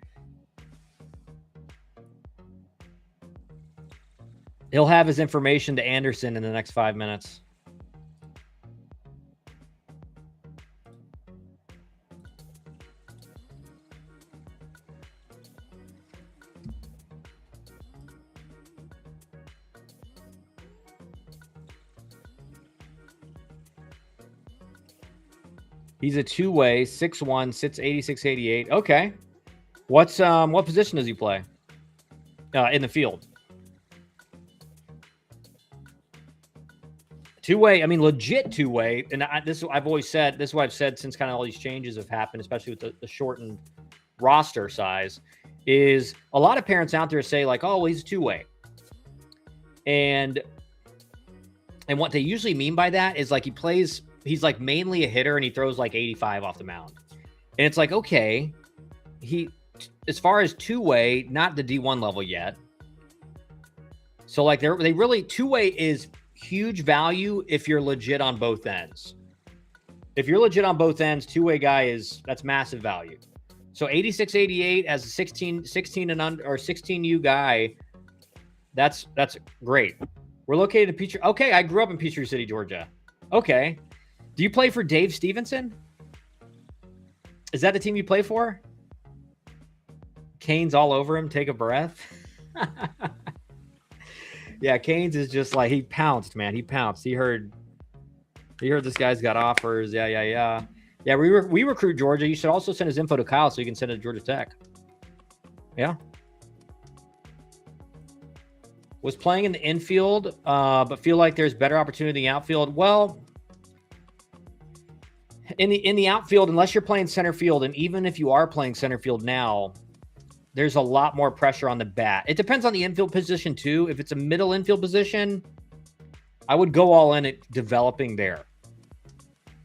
He'll have his information to Anderson in the next 5 minutes. He's a two-way, 6'1", sits 86, 88. Okay. What position does he play? In the field. Two-way, I mean, legit two-way. And I've always said, this is what I've said since kind of all these changes have happened, especially with the shortened roster size, is a lot of parents out there say like, oh, well, he's a two-way. And what they usually mean by that is like he's like mainly a hitter and he throws like 85 off the mound. And it's like, okay, as far as two-way, not the D1 level yet. So like they really, two-way is huge value if you're legit on both ends. If you're legit on both ends, two-way guy that's massive value. So 86, 88 as a 16 and under or 16U guy, that's great. We're located in Peachtree. Okay, I grew up in Peachtree City, Georgia. Okay. Do you play for Dave Stevenson? Is that the team you play for? Canes all over him. Take a breath. Yeah, Canes is just like, he pounced, man. He pounced. He heard this guy's got offers. Yeah. Yeah, we recruit Georgia. You should also send his info to Kyle so you can send it to Georgia Tech. Yeah. Was playing in the infield, but feel like there's better opportunity in the outfield. Well, In the outfield, unless you're playing center field, and even if you are playing center field now, there's a lot more pressure on the bat. It depends on the infield position too. If it's a middle infield position, I would go all in at developing there.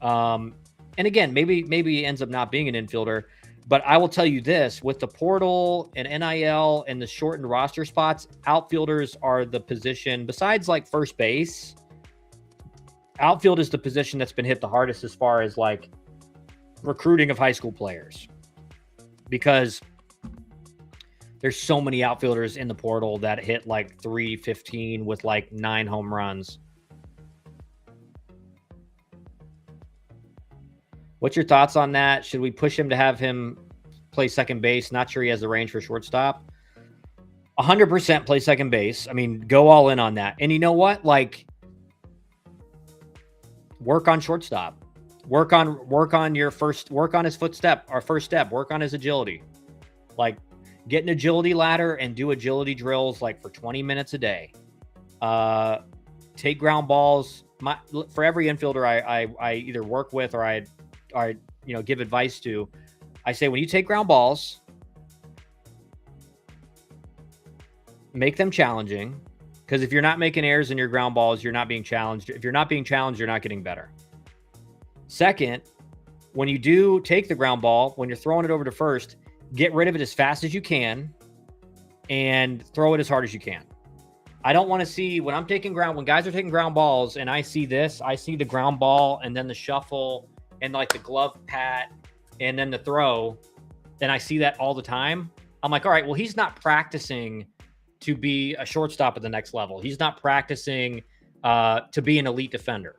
And again, maybe he ends up not being an infielder, but I will tell you this: with the portal and NIL and the shortened roster spots, outfielders are the position besides like first base. Outfield is the position that's been hit the hardest as far as like recruiting of high school players, because there's so many outfielders in the portal that hit like 315 with like 9 home runs. What's your thoughts on that? Should we push him to have him play second base? Not sure he has the range for shortstop. 100% play second base. I mean, go all in on that. And you know what? Like, work on shortstop. Work on your first. Work on his first step. Work on his agility. Like, get an agility ladder and do agility drills like for 20 minutes a day. Take ground balls. For every infielder I either work with or I give advice to, I say, when you take ground balls, make them challenging, because if you're not making errors in your ground balls, you're not being challenged. If you're not being challenged, you're not getting better. Second, when you do take the ground ball, when you're throwing it over to first, get rid of it as fast as you can and throw it as hard as you can. I don't want to see when guys are taking ground balls and I see the ground ball and then the shuffle and like the glove pat and then the throw, and I see that all the time. I'm like, all right, well, he's not practicing to be a shortstop at the next level. He's not practicing to be an elite defender,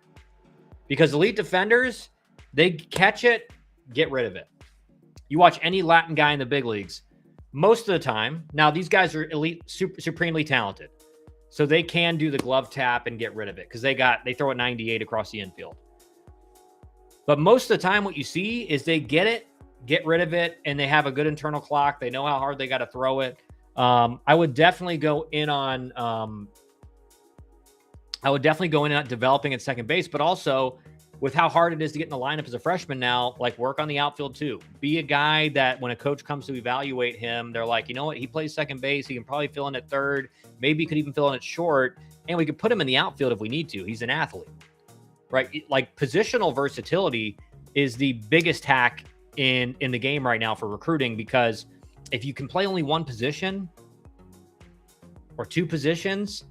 because elite defenders, they catch it, get rid of it. You watch any Latin guy in the big leagues, most of the time. Now, these guys are elite, supremely talented, so they can do the glove tap and get rid of it because they throw it 98 across the infield. But most of the time, what you see is they get it, get rid of it, and they have a good internal clock. They know how hard they got to throw it. I would definitely go in on developing at second base, but also with how hard it is to get in the lineup as a freshman now, like, work on the outfield too. Be a guy that when a coach comes to evaluate him, they're like, you know what, he plays second base. He can probably fill in at third. Maybe he could even fill in at short, and we could put him in the outfield if we need to. He's an athlete, right? Like, positional versatility is the biggest hack in the game right now for recruiting, because if you can play only one position or two positions,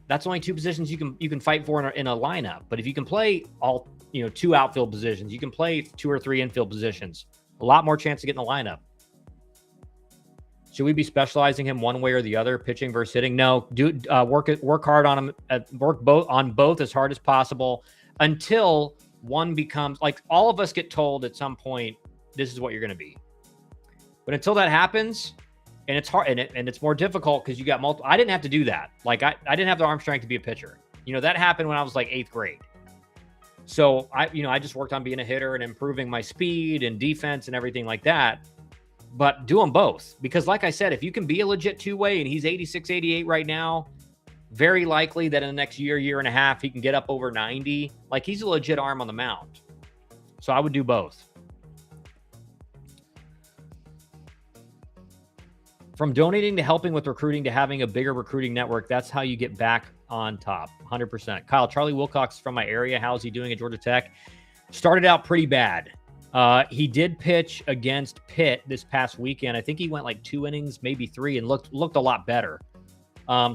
that's only two positions you can fight for in a lineup. But if you can play all, two outfield positions, you can play 2 or 3 infield positions, a lot more chance to get in the lineup. Should we be specializing him one way or the other, pitching versus hitting? No, work hard on him, work on both as hard as possible until one becomes, like, all of us get told at some point, this is what you're going to be. But until that happens, and it's hard, and it's more difficult because you got multiple. I didn't have to do that. Like, I didn't have the arm strength to be a pitcher. That happened when I was like 8th grade. So I just worked on being a hitter and improving my speed and defense and everything like that. But do them both, because like I said, if you can be a legit two-way, and he's 86, 88 right now, very likely that in the next year and a half, he can get up over 90. Like, he's a legit arm on the mound. So I would do both. From donating to helping with recruiting to having a bigger recruiting network, that's how you get back on top. 100%. Kyle, Charlie Wilcox is from my area. How's he doing at Georgia Tech? Started out pretty bad. He did pitch against Pitt this past weekend. I think he went like 2 innings, maybe 3, and looked a lot better.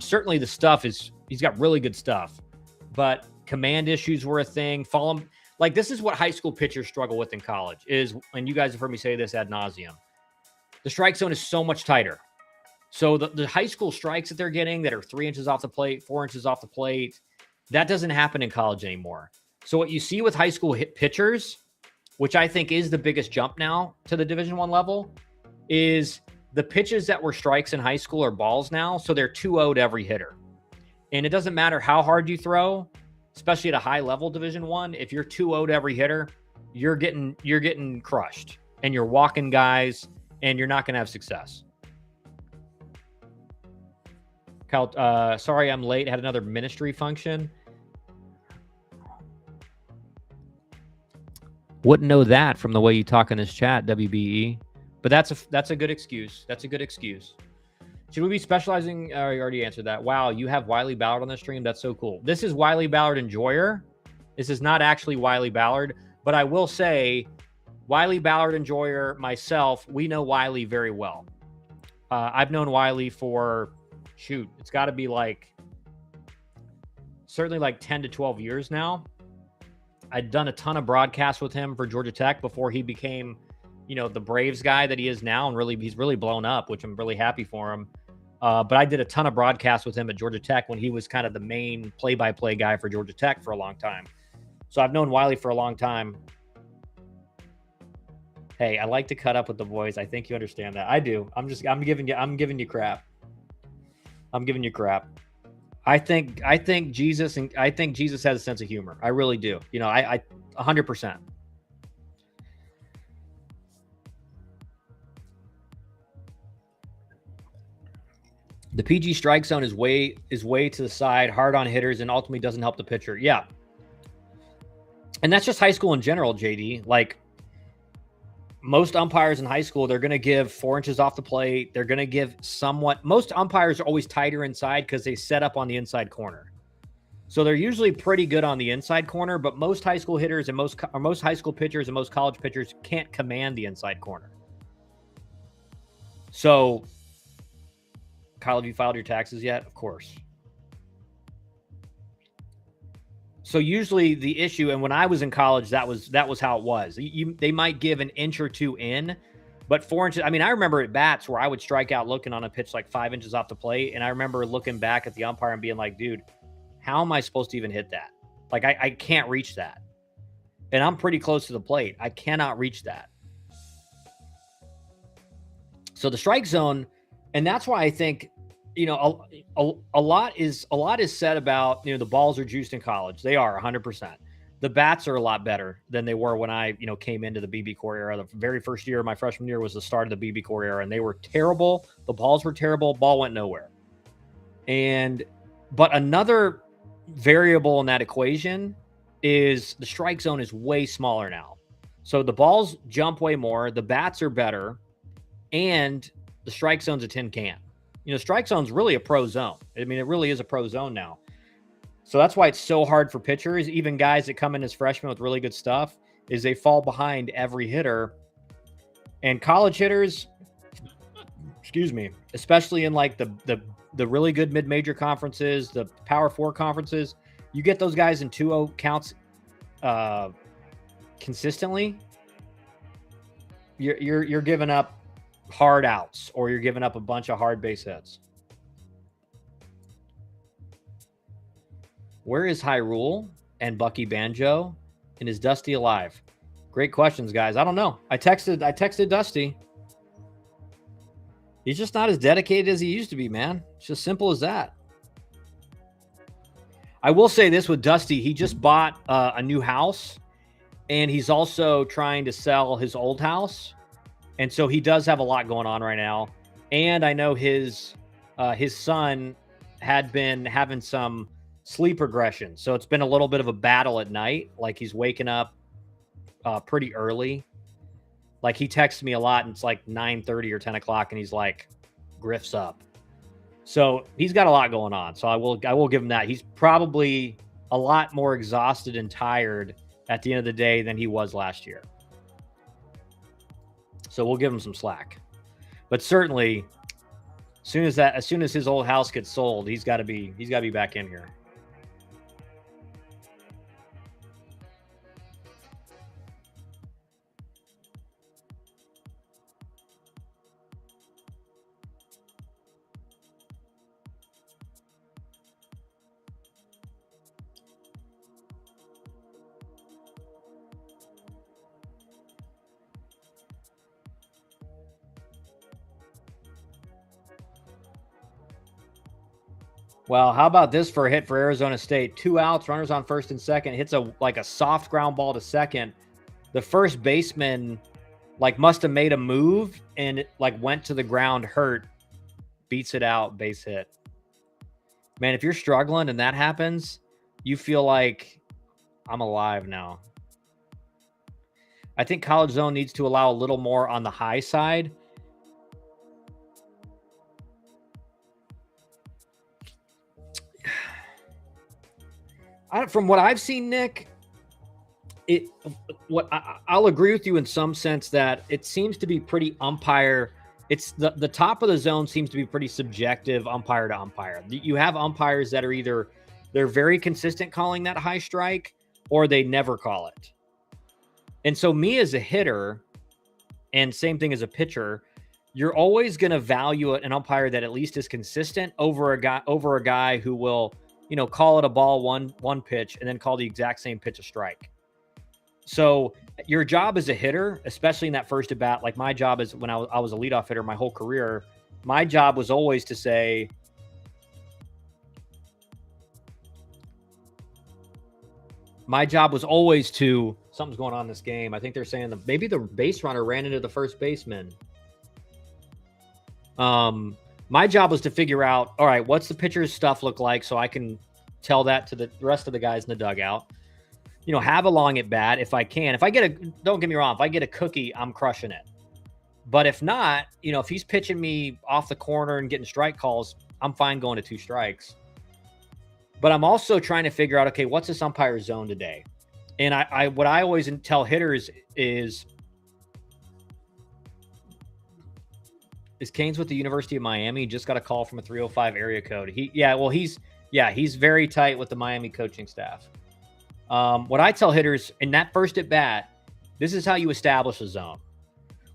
Certainly the stuff he's got really good stuff, but command issues were a thing. Like, this is what high school pitchers struggle with in college is, and you guys have heard me say this ad nauseum, the strike zone is so much tighter. So the high school strikes that they're getting that are 3 inches off the plate, 4 inches off the plate, that doesn't happen in college anymore. So what you see with high school pitchers, which I think is the biggest jump now to the Division I level, is the pitches that were strikes in high school are balls now. So they're 2-0 to every hitter. And it doesn't matter how hard you throw, especially at a high level Division I, if you're 2-0 to every hitter, you're getting crushed, and you're walking guys, and you're not going to have success. Kyle, sorry I'm late. Had another ministry function. Wouldn't know that from the way you talk in this chat, WBE. But that's a good excuse. That's a good excuse. Should we be specializing? You already answered that. Wow, you have Wiley Ballard on the stream. That's so cool. This is Wiley Ballard Enjoyer. This is not actually Wiley Ballard, but I will say Wiley Ballard Enjoyer, myself, we know Wiley very well. I've known Wiley for, it's got to be certainly like 10 to 12 years now. I'd done a ton of broadcasts with him for Georgia Tech before he became, the Braves guy that he is now. And he's really blown up, which I'm really happy for him. But I did a ton of broadcasts with him at Georgia Tech when he was kind of the main play-by-play guy for Georgia Tech for a long time. So I've known Wiley for a long time. Hey, I like to cut up with the boys. I think you understand that. I do. I'm giving you crap. I'm giving you crap. I think Jesus has a sense of humor. I really do. I 100%. The PG strike zone is way to the side, hard on hitters, and ultimately doesn't help the pitcher. Yeah. And that's just high school in general, JD. Like, most umpires in high school, they're going to give 4 inches off the plate. They're going to give most umpires are always tighter inside because they set up on the inside corner. So they're usually pretty good on the inside corner, but most high school hitters and most high school pitchers and most college pitchers can't command the inside corner. So, Kyle, have you filed your taxes yet? Of course. So usually the issue, and when I was in college, that was how it was. They might give an inch or two in, but 4 inches. I mean, I remember at bats where I would strike out looking on a pitch like 5 inches off the plate, and I remember looking back at the umpire and being like, "Dude, how am I supposed to even hit that? Like, I can't reach that, and I'm pretty close to the plate. I cannot reach that." So the strike zone, and that's why I think, a lot is said about, the balls are juiced in college. They are 100%. The bats are a lot better than they were when I, came into the BB Core era. The very first year, my freshman year, was the start of the BB Core era, and they were terrible. The balls were terrible. Ball went nowhere. But another variable in that equation is the strike zone is way smaller now. So the balls jump way more. The bats are better, and the strike zone's a tin can. Strike zone's really a pro zone. I mean, it really is a pro zone now. So that's why it's so hard for pitchers, even guys that come in as freshmen with really good stuff, is they fall behind every hitter. And college hitters, especially in like the really good mid-major conferences, the Power 4 conferences, you get those guys in 2-0 counts consistently, you're giving up hard outs, or you're giving up a bunch of hard base hits. Where is Hyrule and Bucky Banjo? And is Dusty alive? Great questions, guys. I don't know. I texted Dusty. He's just not as dedicated as he used to be, man. It's just simple as that. I will say this with Dusty. He just bought a new house, and he's also trying to sell his old house. And so he does have a lot going on right now. And I know his son had been having some sleep regression. So it's been a little bit of a battle at night. Like, he's waking up pretty early. Like, he texts me a lot, and it's like 9:30 or 10 o'clock, and he's like, Griff's up. So he's got a lot going on. So I will give him that. He's probably a lot more exhausted and tired at the end of the day than he was last year. So we'll give him some slack. But certainly, as soon as his old house gets sold, he's got to be back in here. Well, how about this for a hit for Arizona State? 2 outs, runners on first and second. Hits a soft ground ball to second. The first baseman must have made a move and went to the ground hurt. Beats it out, base hit. Man, if you're struggling and that happens, you feel like I'm alive now. I think College Zone needs to allow a little more on the high side. From what I've seen, Nick, I'll agree with you in some sense that it seems to be pretty umpire. It's the top of the zone seems to be pretty subjective, umpire to umpire. You have umpires that are either they're very consistent calling that high strike, or they never call it. And so, me as a hitter, and same thing as a pitcher, you're always going to value an umpire that at least is consistent over a guy who will, call it a ball one pitch and then call the exact same pitch a strike. So your job as a hitter, especially in that first at bat, like my job is when I was a leadoff hitter my whole career, my job was always to say, something's going on in this game. I think they're saying maybe the base runner ran into the first baseman. My job was to figure out, all right, what's the pitcher's stuff look like so I can tell that to the rest of the guys in the dugout. Have a long at bat if I can. Don't get me wrong, if I get a cookie, I'm crushing it. But if not, if he's pitching me off the corner and getting strike calls, I'm fine going to 2 strikes. But I'm also trying to figure out, okay, what's this umpire zone today? And what I always tell hitters is Canes with the University of Miami? Just got a call from a 305 area code. He's very tight with the Miami coaching staff. What I tell hitters in that first at bat, this is how you establish a zone.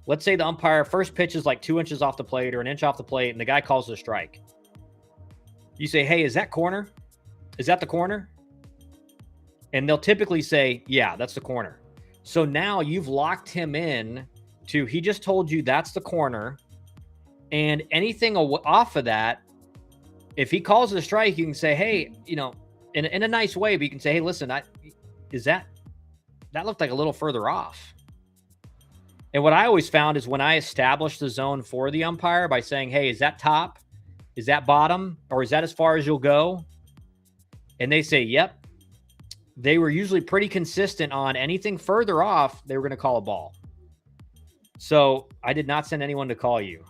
Let's say the umpire first pitch is like 2 inches off the plate or an inch off the plate, and the guy calls it a strike. You say, hey, is that corner? Is that the corner? And they'll typically say, yeah, that's the corner. So now you've locked him in to, he just told you that's the corner. And anything off of that, if he calls it a strike, you can say, hey, in a nice way, but you can say, hey, listen, that looked like a little further off. And what I always found is when I establish the zone for the umpire by saying, hey, is that top? Is that bottom? Or is that as far as you'll go? And they say, yep. They were usually pretty consistent on anything further off, they were going to call a ball. So I did not send anyone to call you.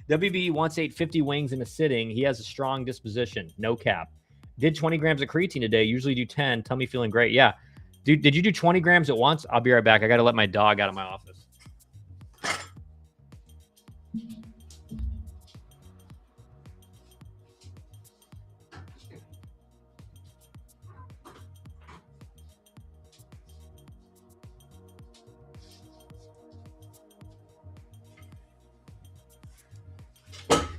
WB wants 850 wings in a sitting. He has a strong disposition. No cap. Did 20 grams of creatine today. Usually do 10. Tummy feeling great. Yeah. Dude, did you do 20 grams at once? I'll be right back. I got to let my dog out of my office.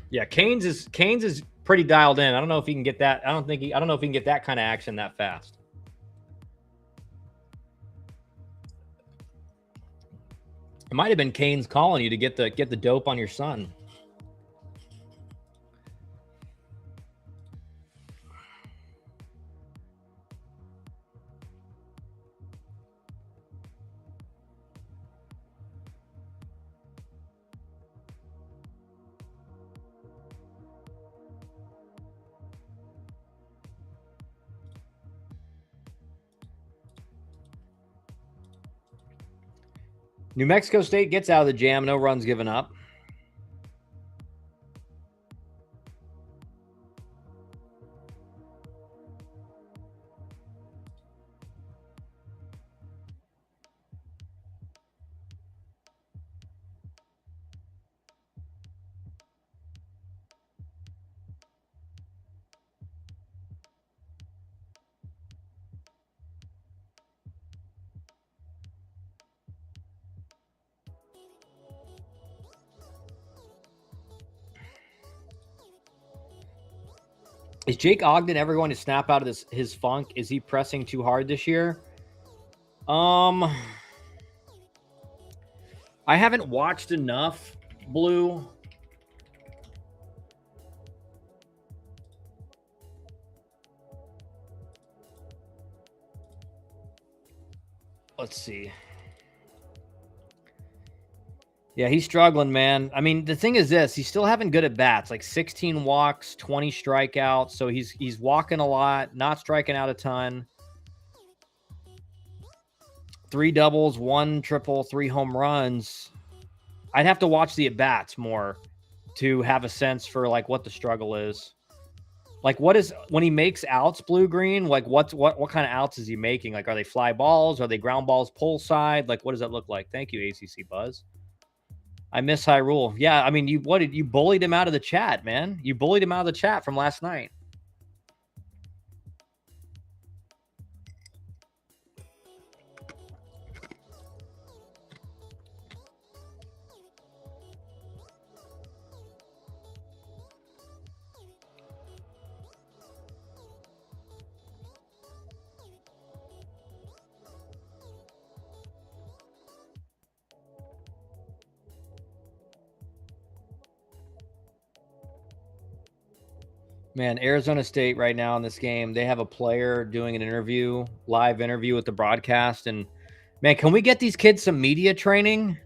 Yeah, Canes is pretty dialed in. I don't know if he can get that. I don't know if he can get that kind of action that fast. It might have been Canes calling you to get the dope on your son. New Mexico State gets out of the jam. No runs given up. Is Jake Ogden ever going to snap out of his funk? Is he pressing too hard this year? I haven't watched enough, Blue. Let's see. Yeah, he's struggling, man. I mean, the thing is this, he's still having good at bats, like 16 walks, 20 strikeouts. So he's walking a lot, not striking out a ton. 3 doubles, 1 triple, 3 home runs. I'd have to watch the at-bats more to have a sense for like what the struggle is. Like, what is when he makes outs, Blue Green? Like, what kind of outs is he making? Like, are they fly balls? Are they ground balls, pull side? Like, what does that look like? Thank you, ACC Buzz. I miss Hyrule. Yeah, I mean, you bullied him out of the chat, man. You bullied him out of the chat from last night. Man, Arizona State right now in this game, they have a player doing an interview, live interview with the broadcast. And man, can we get these kids some media training?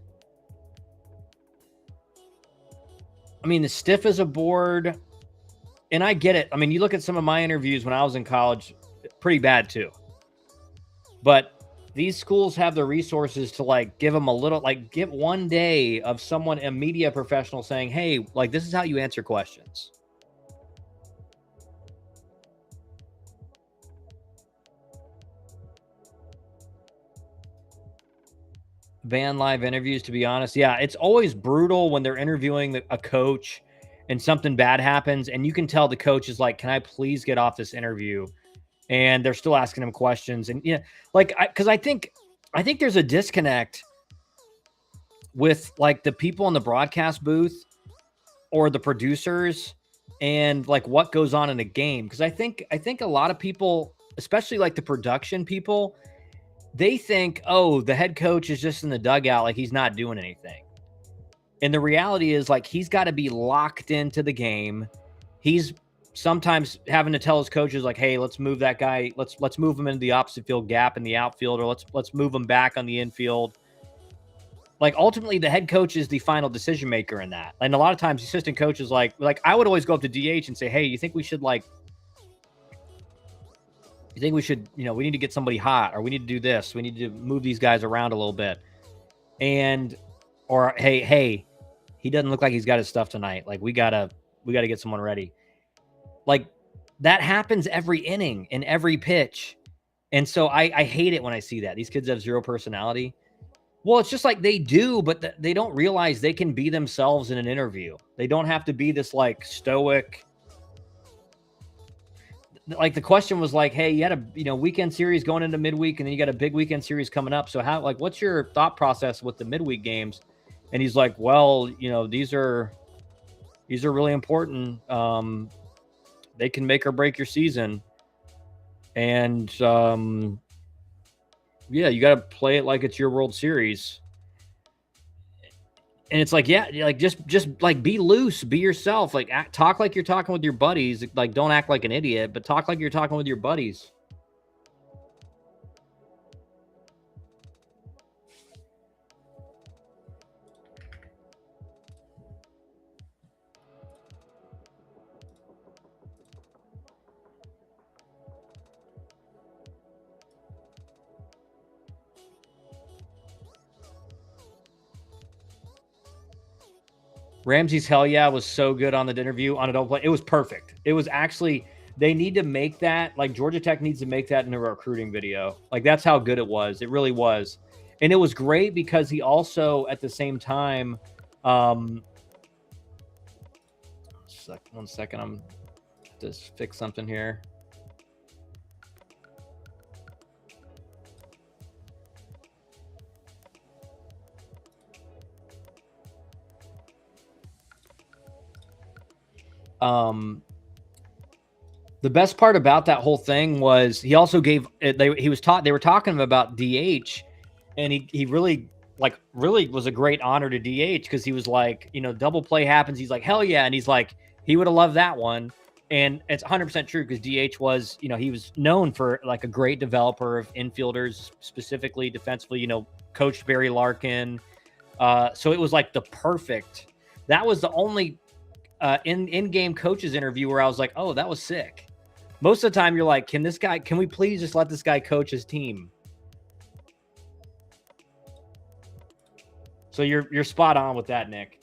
I mean, the stiff as a board, and I get it. I mean, you look at some of my interviews when I was in college, pretty bad too. But these schools have the resources to like give them a little, like get one day of someone, a media professional saying, hey, like this is how you answer questions. Van live interviews, to be honest. Yeah, it's always brutal when they're interviewing a coach and something bad happens. And you can tell the coach is like, can I please get off this interview? And they're still asking him questions. And yeah, like, because I think there's a disconnect with like the people in the broadcast booth or the producers and like what goes on in a game. Because I think a lot of people, especially like the production people, they think, oh, the head coach is just in the dugout, like he's not doing anything. And the reality is like he's got to be locked into the game. He's sometimes having to tell his coaches like, hey, let's move that guy. Let's move him into the opposite field gap in the outfield, or let's move him back on the infield. Like ultimately the head coach is the final decision maker in that. And a lot of times the assistant coach is like I would always go up to DH and say, hey, you think we should we need to get somebody hot, or we need to do this. We need to move these guys around a little bit. Or hey, he doesn't look like he's got his stuff tonight. Like we gotta get someone ready. Like that happens every inning in every pitch. And so I hate it when I see that. These kids have zero personality. Well, it's just like they do, but they don't realize they can be themselves in an interview. They don't have to be this like stoic. Like the question was like, hey, you had a weekend series going into midweek, and then you got a big weekend series coming up. So what's your thought process with the midweek games? And he's like, well, these are really important. They can make or break your season. And yeah, you got to play it like it's your World Series. And it's like, yeah, like just like be loose, be yourself, like talk like you're talking with your buddies. Like don't act like an idiot, but talk like you're talking with your buddies. Ramsey's hell yeah was so good on the interview on a double play. It was perfect. It was actually, they need to make that, like Georgia Tech needs to make that in a recruiting video. Like that's how good it was. It really was. And it was great because he also at the same time, one second, I'm just fix something here. The best part about that whole thing was he also gave they were talking about DH, and he really was a great honor to DH because he was like, double play happens, he's like hell yeah, and he's like he would have loved that one. And it's 100% true because DH was, he was known for like a great developer of infielders, specifically defensively, coached Barry Larkin. So it was like that was the only in-game coaches interview where I was like, oh, that was sick. Most of the time you're like, can we please just let this guy coach his team? So you're spot on with that, Nick.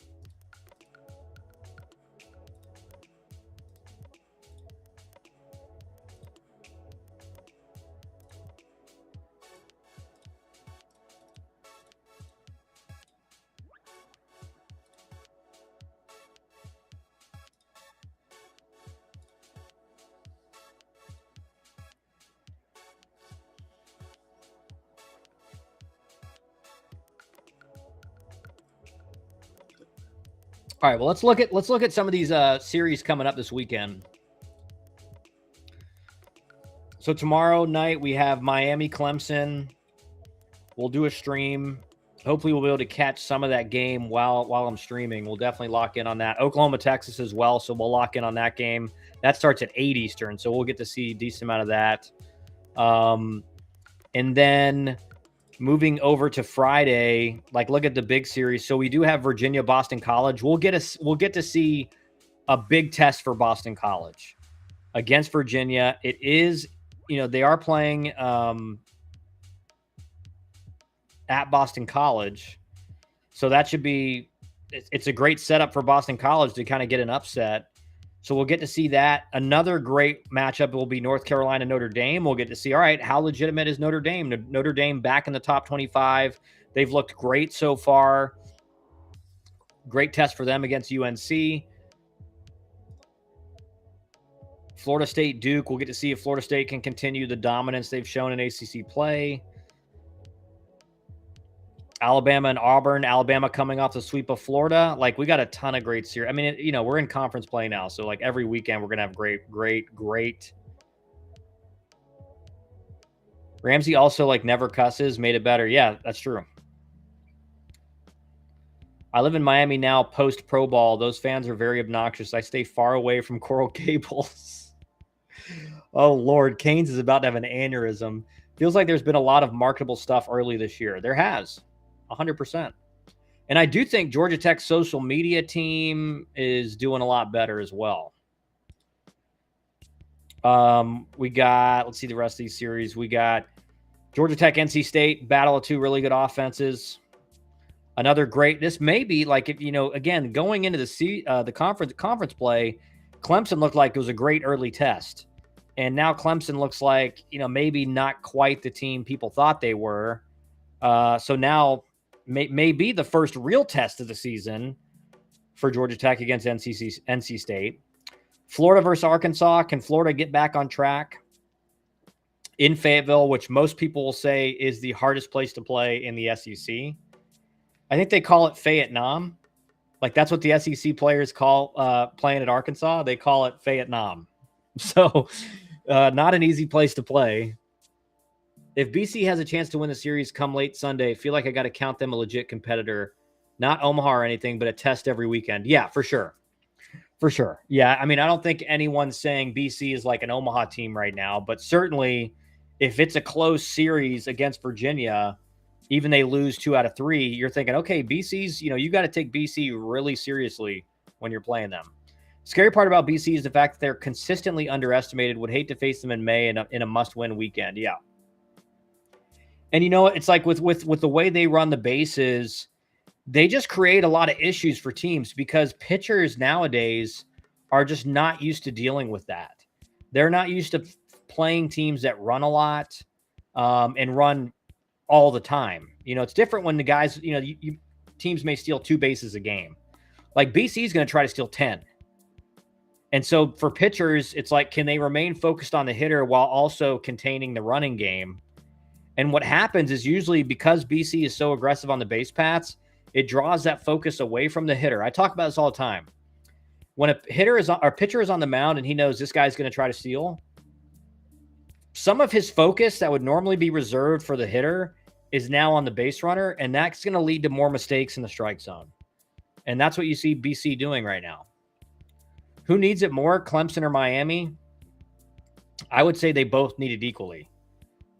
All right, well, let's look at some of these series coming up this weekend. So tomorrow night we have Miami Clemson. We'll do a stream. Hopefully we'll be able to catch some of that game while I'm streaming. We'll definitely lock in on that. Oklahoma, Texas as well, so we'll lock in on that game. That starts at 8 Eastern, so we'll get to see a decent amount of that. And then moving over to Friday, like look at the big series. So we do have Virginia, Boston College. We'll get to see a big test for Boston College against Virginia. It is, they are playing at Boston College. So that should be, it's a great setup for Boston College to kind of get an upset. So we'll get to see that. Another great matchup will be North Carolina, Notre Dame. We'll get to see, all right, how legitimate is Notre Dame? Notre Dame back in the top 25. They've looked great so far. Great test for them against UNC. Florida State, Duke. We'll get to see if Florida State can continue the dominance they've shown in ACC play. Alabama and Auburn. Alabama coming off the sweep of Florida. Like, we got a ton of great series. I mean, we're in conference play now. So, like, every weekend we're going to have great. Ramsey also, like, never cusses. Made it better. Yeah, that's true. I live in Miami now post Pro Ball. Those fans are very obnoxious. I stay far away from Coral Gables. Oh, Lord. Canes is about to have an aneurysm. Feels like there's been a lot of marketable stuff early this year. There has. 100%. And I do think Georgia Tech's social media team is doing a lot better as well. We got, let's see the rest of these series. We got Georgia Tech, NC State, battle of two really good offenses. Another great, this may be like, if again, going into the conference play, Clemson looked like it was a great early test. And now Clemson looks like, maybe not quite the team people thought they were. So now may be the first real test of the season for Georgia Tech against NC State. Florida versus Arkansas. Can Florida get back on track in Fayetteville, which most people will say is the hardest place to play in the SEC? I think they call it Fayette-Nam. Like, that's what the SEC players call playing at Arkansas. They call it Fayette-Nam. So not an easy place to play. If BC has a chance to win the series come late Sunday, I feel like I got to count them a legit competitor. Not Omaha or anything, but a test every weekend. Yeah, for sure. For sure. Yeah, I mean, I don't think anyone's saying BC is like an Omaha team right now, but certainly if it's a close series against Virginia, even they lose 2 out of 3, you're thinking, okay, BC's, you got to take BC really seriously when you're playing them. Scary part about BC is the fact that they're consistently underestimated. Would hate to face them in May in a must-win weekend. Yeah. And it's like with the way they run the bases, they just create a lot of issues for teams because pitchers nowadays are just not used to dealing with that. They're not used to playing teams that run a lot and run all the time. It's different when the guys, teams may steal 2 bases a game. Like BC is going to try to steal 10. And so for pitchers, it's like, can they remain focused on the hitter while also containing the running game? And what happens is usually because BC is so aggressive on the base paths, it draws that focus away from the hitter. I talk about this all the time. When a pitcher is on the mound and he knows this guy's going to try to steal, some of his focus that would normally be reserved for the hitter is now on the base runner, and that's going to lead to more mistakes in the strike zone. And that's what you see BC doing right now. Who needs it more, Clemson or Miami? I would say they both need it equally.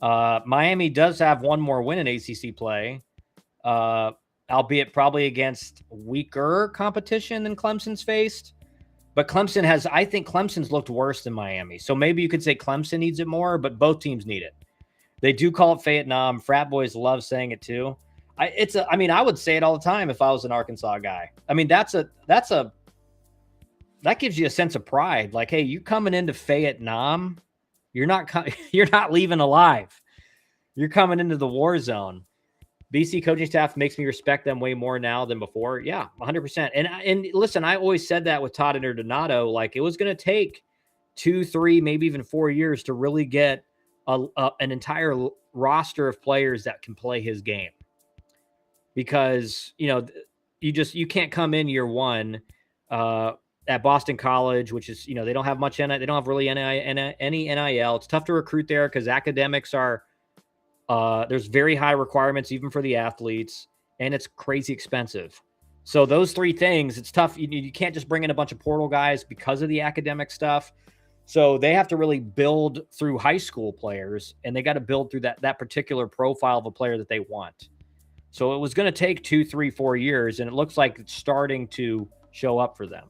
Miami does have one more win in ACC play, albeit probably against weaker competition than Clemson's faced. But I think Clemson's looked worse than Miami. So maybe you could say Clemson needs it more, but both teams need it. They do call it Fayette-Nam. Frat boys love saying it too. I would say it all the time if I was an Arkansas guy. I mean, that gives you a sense of pride. Like, hey, you coming into Fayette Nam, you're not leaving alive. You're coming into the war zone. BC coaching staff makes me respect them way more now than before. Yeah, 100%. And listen, I always said that with Todd Interdonato, like it was going to take 2, 3, maybe even 4 years to really get an entire roster of players that can play his game. Because, you can't come in year one at Boston College, which is, they don't have much in it. They don't have really any NIL. It's tough to recruit there because academics are, there's very high requirements even for the athletes, and it's crazy expensive. So those three things, it's tough. You can't just bring in a bunch of portal guys because of the academic stuff. So they have to really build through high school players, and they got to build through that particular profile of a player that they want. So it was going to take 2, 3, 4 years, and it looks like it's starting to show up for them.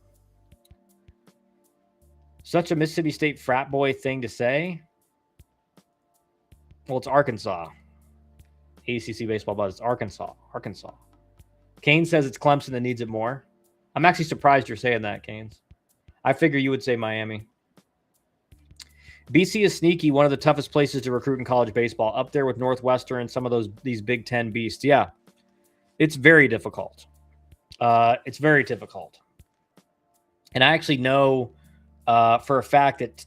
Such a Mississippi State frat boy thing to say. Well, it's Arkansas. ACC Baseball Buzz. It's Arkansas. Kane says it's Clemson that needs it more. I'm actually surprised you're saying that, Canes. I figure you would say Miami. BC is sneaky, one of the toughest places to recruit in college baseball, up there with Northwestern, some of these Big Ten beasts. Yeah, it's very difficult. It's very difficult. And I actually know for a fact that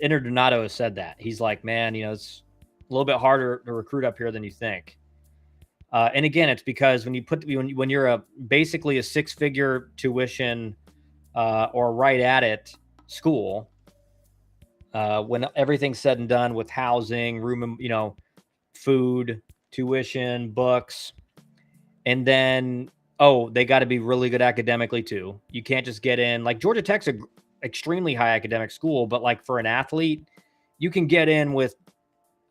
Interdonato has said that. He's like, man, it's a little bit harder to recruit up here than you think. And again, it's because when you're basically a 6-figure tuition or right at it school, when everything's said and done with housing, room, food, tuition, books, and then, they got to be really good academically too. You can't just get in. Like Georgia Tech's an extremely high academic school, but like for an athlete, you can get in with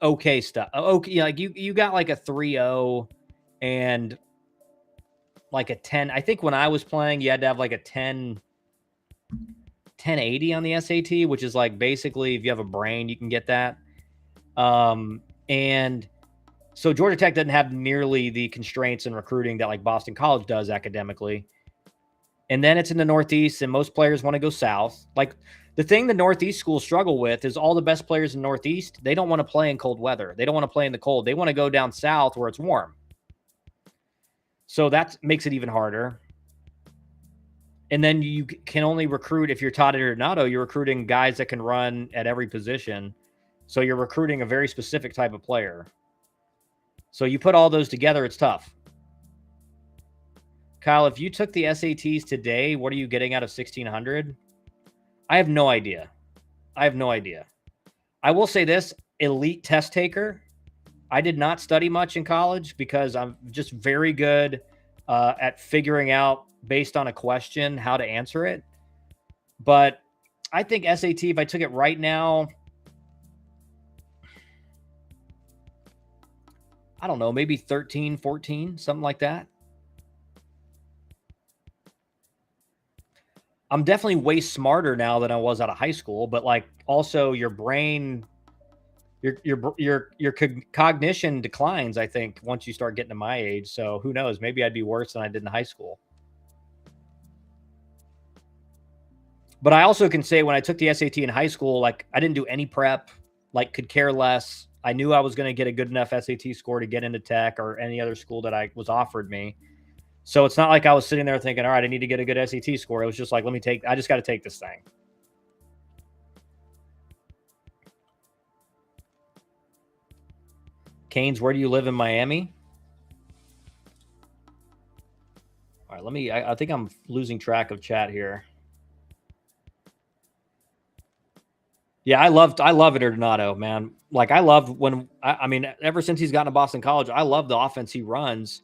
okay stuff. Okay, like you got like a 3.0 and like a 10. I think when I was playing, you had to have like a 1080 on the SAT, which is like basically if you have a brain, you can get that. And so Georgia Tech doesn't have nearly the constraints in recruiting that like Boston College does academically. And then it's in the Northeast, and most players want to go south. Like the thing the Northeast schools struggle with is all the best players in the Northeast, they don't want to play in cold weather. They don't want to play in the cold. They want to go down south where it's warm. So that makes it even harder. And then you can only recruit, if you're Todd Interdonato, you're recruiting guys that can run at every position. So you're recruiting a very specific type of player. So you put all those together, it's tough. Kyle, if you took the SATs today, what are you getting out of 1,600? I have no idea. I will say this, elite test taker. I did not study much in college because I'm just very good at figuring out based on a question how to answer it. But I think SAT, if I took it right now, I don't know, maybe 13, 14, something like that. I'm definitely way smarter now than I was out of high school, but like also your brain, your cognition declines, I think, once you start getting to my age. So who knows? Maybe I'd be worse than I did in high school. But I also can say when I took the SAT in high school, like I didn't do any prep, like could care less. I knew I was going to get a good enough SAT score to get into Tech or any other school that I was offered me. So it's not like I was sitting there thinking, all right, I need to get a good SAT score. It was just like, I just got to take this thing. Canes, where do you live in Miami? All right, I think I'm losing track of chat here. Yeah, I love Interdonato, man. Like I love ever since he's gotten to Boston College, I love the offense he runs.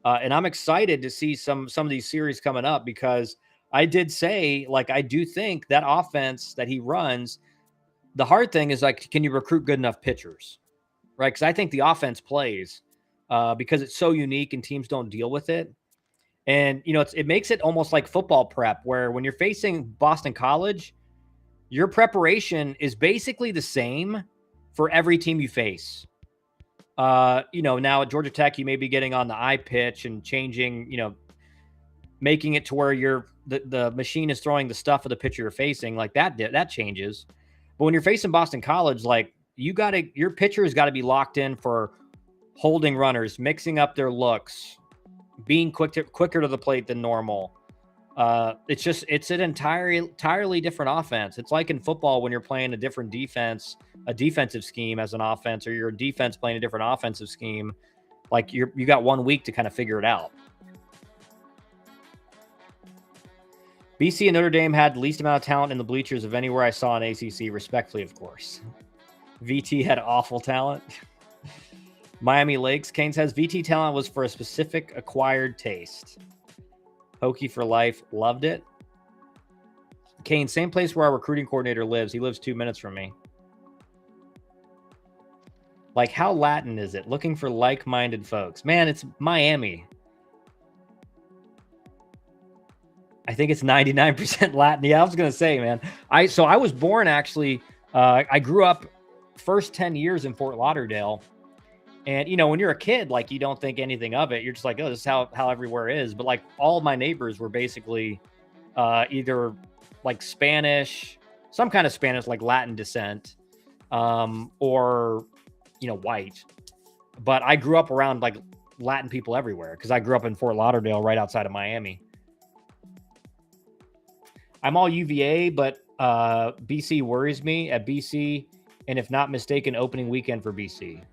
And I'm excited to see some of these series coming up because I did say, like, I do think that offense that he runs, the hard thing is like, can you recruit good enough pitchers? Right. Because I think the offense plays because it's so unique and teams don't deal with it. And, it makes it almost like football prep where when you're facing Boston College, your preparation is basically the same for every team you face. Now at Georgia Tech, you may be getting on the eye pitch and changing, making it to where the machine is throwing the stuff of the pitcher you're facing. Like that changes. But when you're facing Boston College, like your pitcher has got to be locked in for holding runners, mixing up their looks, being quicker to the plate than normal. It's an entirely different offense. It's like in football when you're playing a different defense, a defensive scheme as an offense, or your defense playing a different offensive scheme. Like you got 1 week to kind of figure it out. BC and Notre Dame had the least amount of talent in the bleachers of anywhere I saw in ACC, respectfully, of course. VT had awful talent. Miami Lakes, Kane says VT talent was for a specific acquired taste. Hokie for life, loved it. Kane, same place where our recruiting coordinator lives. He lives 2 minutes from me. Like, how Latin is it? Looking for like-minded folks. Man, it's Miami. I think it's 99% Latin. Yeah, I was going to say, man. I was born, actually. I grew up first 10 years in Fort Lauderdale. And, when you're a kid, like, you don't think anything of it. You're just like, oh, this is how everywhere is. But, like, all my neighbors were basically either, like, Spanish, some kind of Spanish, like Latin descent, or, white. But I grew up around, like, Latin people everywhere because I grew up in Fort Lauderdale right outside of Miami. I'm all UVA, but BC worries me at BC. And if not mistaken, opening weekend for BC.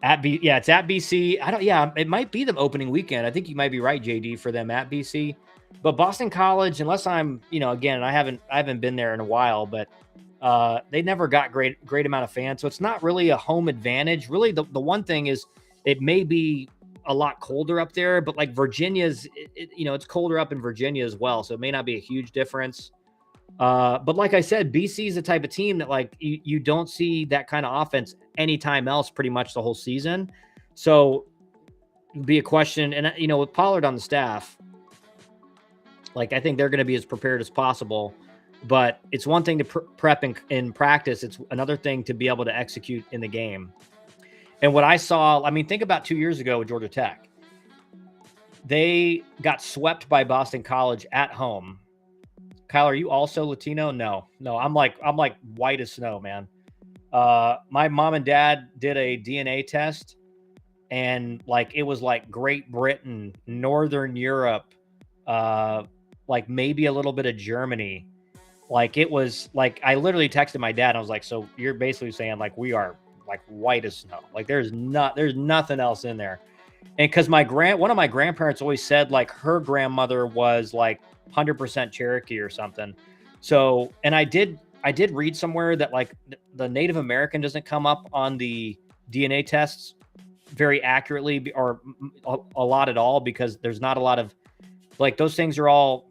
It's at BC. It might be the opening weekend. I think you might be right, JD, for them at BC. But Boston College, unless I'm, again, I haven't been there in a while, but they never got great amount of fans. So it's not really a home advantage. Really, the one thing is it may be a lot colder up there, but like Virginia's, it's colder up in Virginia as well. So it may not be a huge difference. But like I said, BC is the type of team that like you don't see that kind of offense anytime else pretty much the whole season. So it'd be a question. And, with Pollard on the staff, like I think they're going to be as prepared as possible. But it's one thing to prep in practice. It's another thing to be able to execute in the game. And what I saw, think about 2 years ago with Georgia Tech. They got swept by Boston College at home. Kyle, are you also Latino? No, I'm like white as snow, man. My mom and dad did a DNA test, and like it was like Great Britain, Northern Europe, like maybe a little bit of Germany. Like it was like I literally texted my dad. And I was like, "So you're basically saying like we are like white as snow? Like there's nothing else in there." And because one of my grandparents always said like her grandmother was like 100% Cherokee or something. So, and I did read somewhere that like the Native American doesn't come up on the DNA tests very accurately or a lot at all, because there's not a lot of like those things are all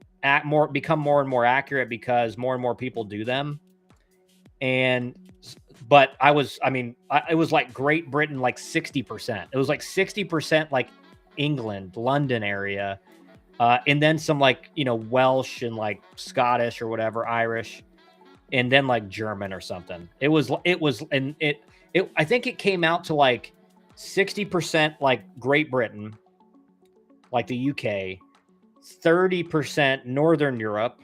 become more and more accurate because more and more people do them. But it was like Great Britain, like 60%. It was like 60% like England, London area. And then some like, Welsh and like Scottish or whatever, Irish, and then like German or something. I think it came out to like 60% like Great Britain, like the UK, 30% Northern Europe,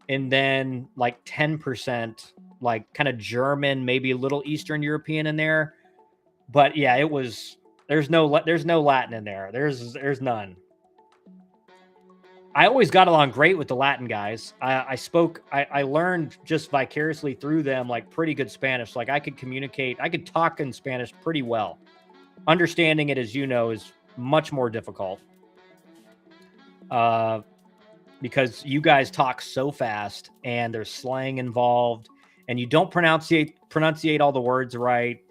and then like 10% like kind of German, maybe a little Eastern European in there. But yeah, there's no Latin in there. There's none. I always got along great with the Latin guys. I learned just vicariously through them, like pretty good Spanish. Like I could talk in Spanish pretty well. Understanding it, as you know, is much more difficult. Because you guys talk so fast and there's slang involved and you don't pronunciate all the words right.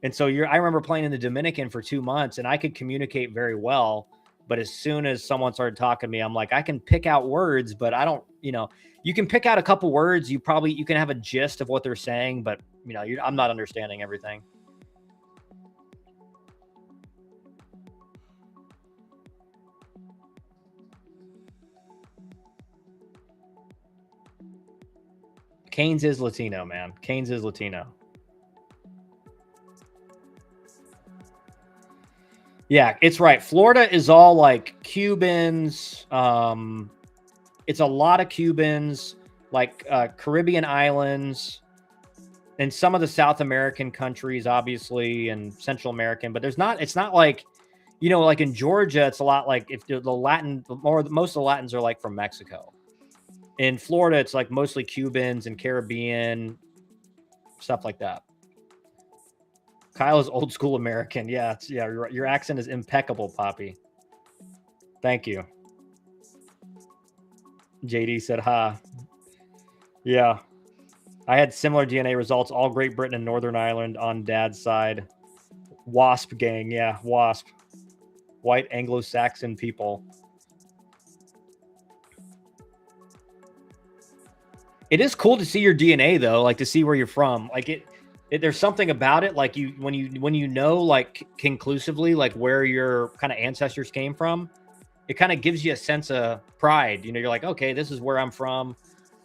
And so I remember playing in the Dominican for 2 months and I could communicate very well. But as soon as someone started talking to me, I'm like, I can pick out words, but I don't, you can pick out a couple words. You can have a gist of what they're saying, but I'm not understanding everything. Canes is Latino, man. Canes is Latino. Yeah, it's right. Florida is all like Cubans. It's a lot of Cubans, like Caribbean islands, and some of the South American countries, obviously, and Central American. But there's not. It's not like, like in Georgia, it's a lot like if the Latin, most of the Latins are like from Mexico. In Florida, it's like mostly Cubans and Caribbean, stuff like that. Kyle is old school American. Yeah, your accent is impeccable, Poppy. Thank you. JD said, "Ha." Yeah. I had similar DNA results, all Great Britain and Northern Ireland on dad's side. WASP gang. Yeah, WASP. White Anglo-Saxon people. It is cool to see your DNA though, like to see where you're from. Like it there's something about it, like when you know, like conclusively, like where your kind of ancestors came from, it kind of gives you a sense of pride. You're like, okay, this is where I'm from.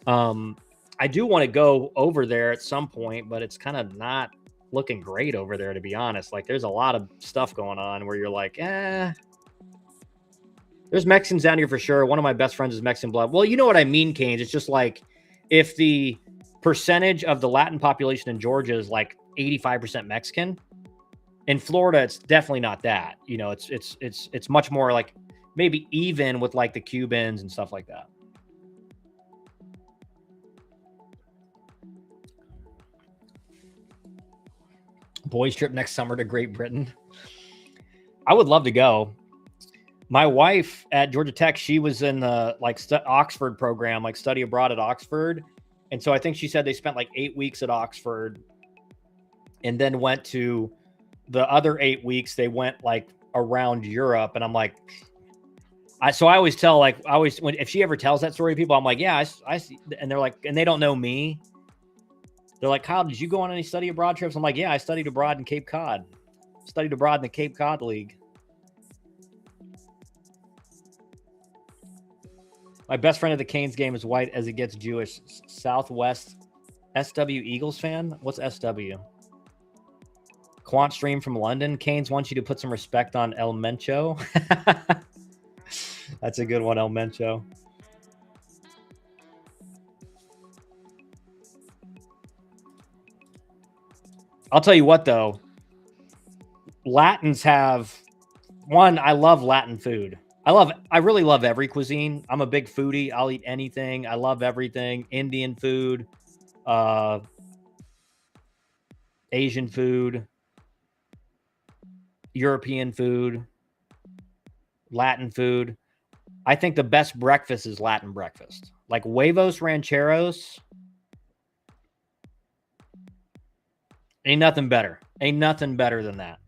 I do want to go over there at some point, but it's kind of not looking great over there, to be honest. Like there's a lot of stuff going on where you're like, there's Mexicans down here for sure. One of my best friends is Mexican blood. Well, you know what I mean, Canes. It's just like if the percentage of the Latin population in Georgia is like 85% Mexican, in Florida, it's definitely not that. It's much more like maybe even with like the Cubans and stuff like that. Boys trip next summer to Great Britain. I would love to go. My wife at Georgia Tech, she was in the Oxford program, like study abroad at Oxford. And so I think she said they spent like 8 weeks at Oxford and then went to the other 8 weeks. They went like around Europe. And I'm like, I always tell, like, if she ever tells that story to people, I'm like, yeah, I see. And they're like, and they don't know me. They're like, Kyle, did you go on any study abroad trips? I'm like, yeah, I studied abroad in Cape Cod. Studied abroad in the Cape Cod League. My best friend at the Canes game is white as it gets Jewish. Southwest SW Eagles fan? What's SW? Quant Stream from London. Canes wants you to put some respect on El Mencho. That's a good one, El Mencho. I'll tell you what, though. Latins have one. I love Latin food. I really love every cuisine. I'm a big foodie. I'll eat anything. I love everything. Indian food, Asian food, European food, Latin food. I think the best breakfast is Latin breakfast. Like huevos rancheros. Ain't nothing better. Ain't nothing better than that.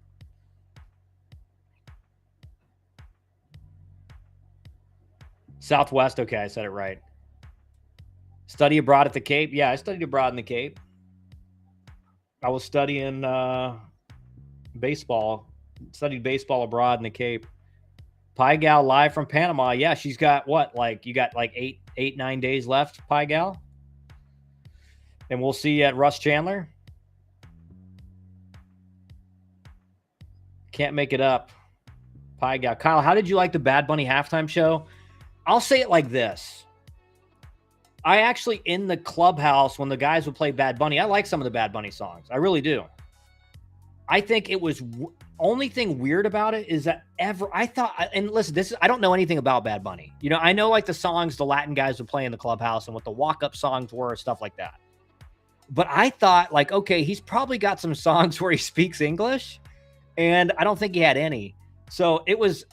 Southwest. Okay, I said it right. Study abroad at the Cape. Yeah, I studied abroad in the Cape. I was studying baseball. Studied baseball abroad in the Cape. Pie Gal live from Panama. Yeah, she's got what? Like you got like 9 days left, Pie Gal. And we'll see you at Russ Chandler. Can't make it up. Pie Gal. Kyle, how did you like the Bad Bunny halftime show? I'll say it like this. I actually, in the clubhouse, when the guys would play Bad Bunny, I like some of the Bad Bunny songs. I really do. I think it was only thing weird about it is that I thought, and listen, I don't know anything about Bad Bunny. I know like the songs the Latin guys would play in the clubhouse and what the walk-up songs were, stuff like that. But I thought like, okay, he's probably got some songs where he speaks English, and I don't think he had any. So it was,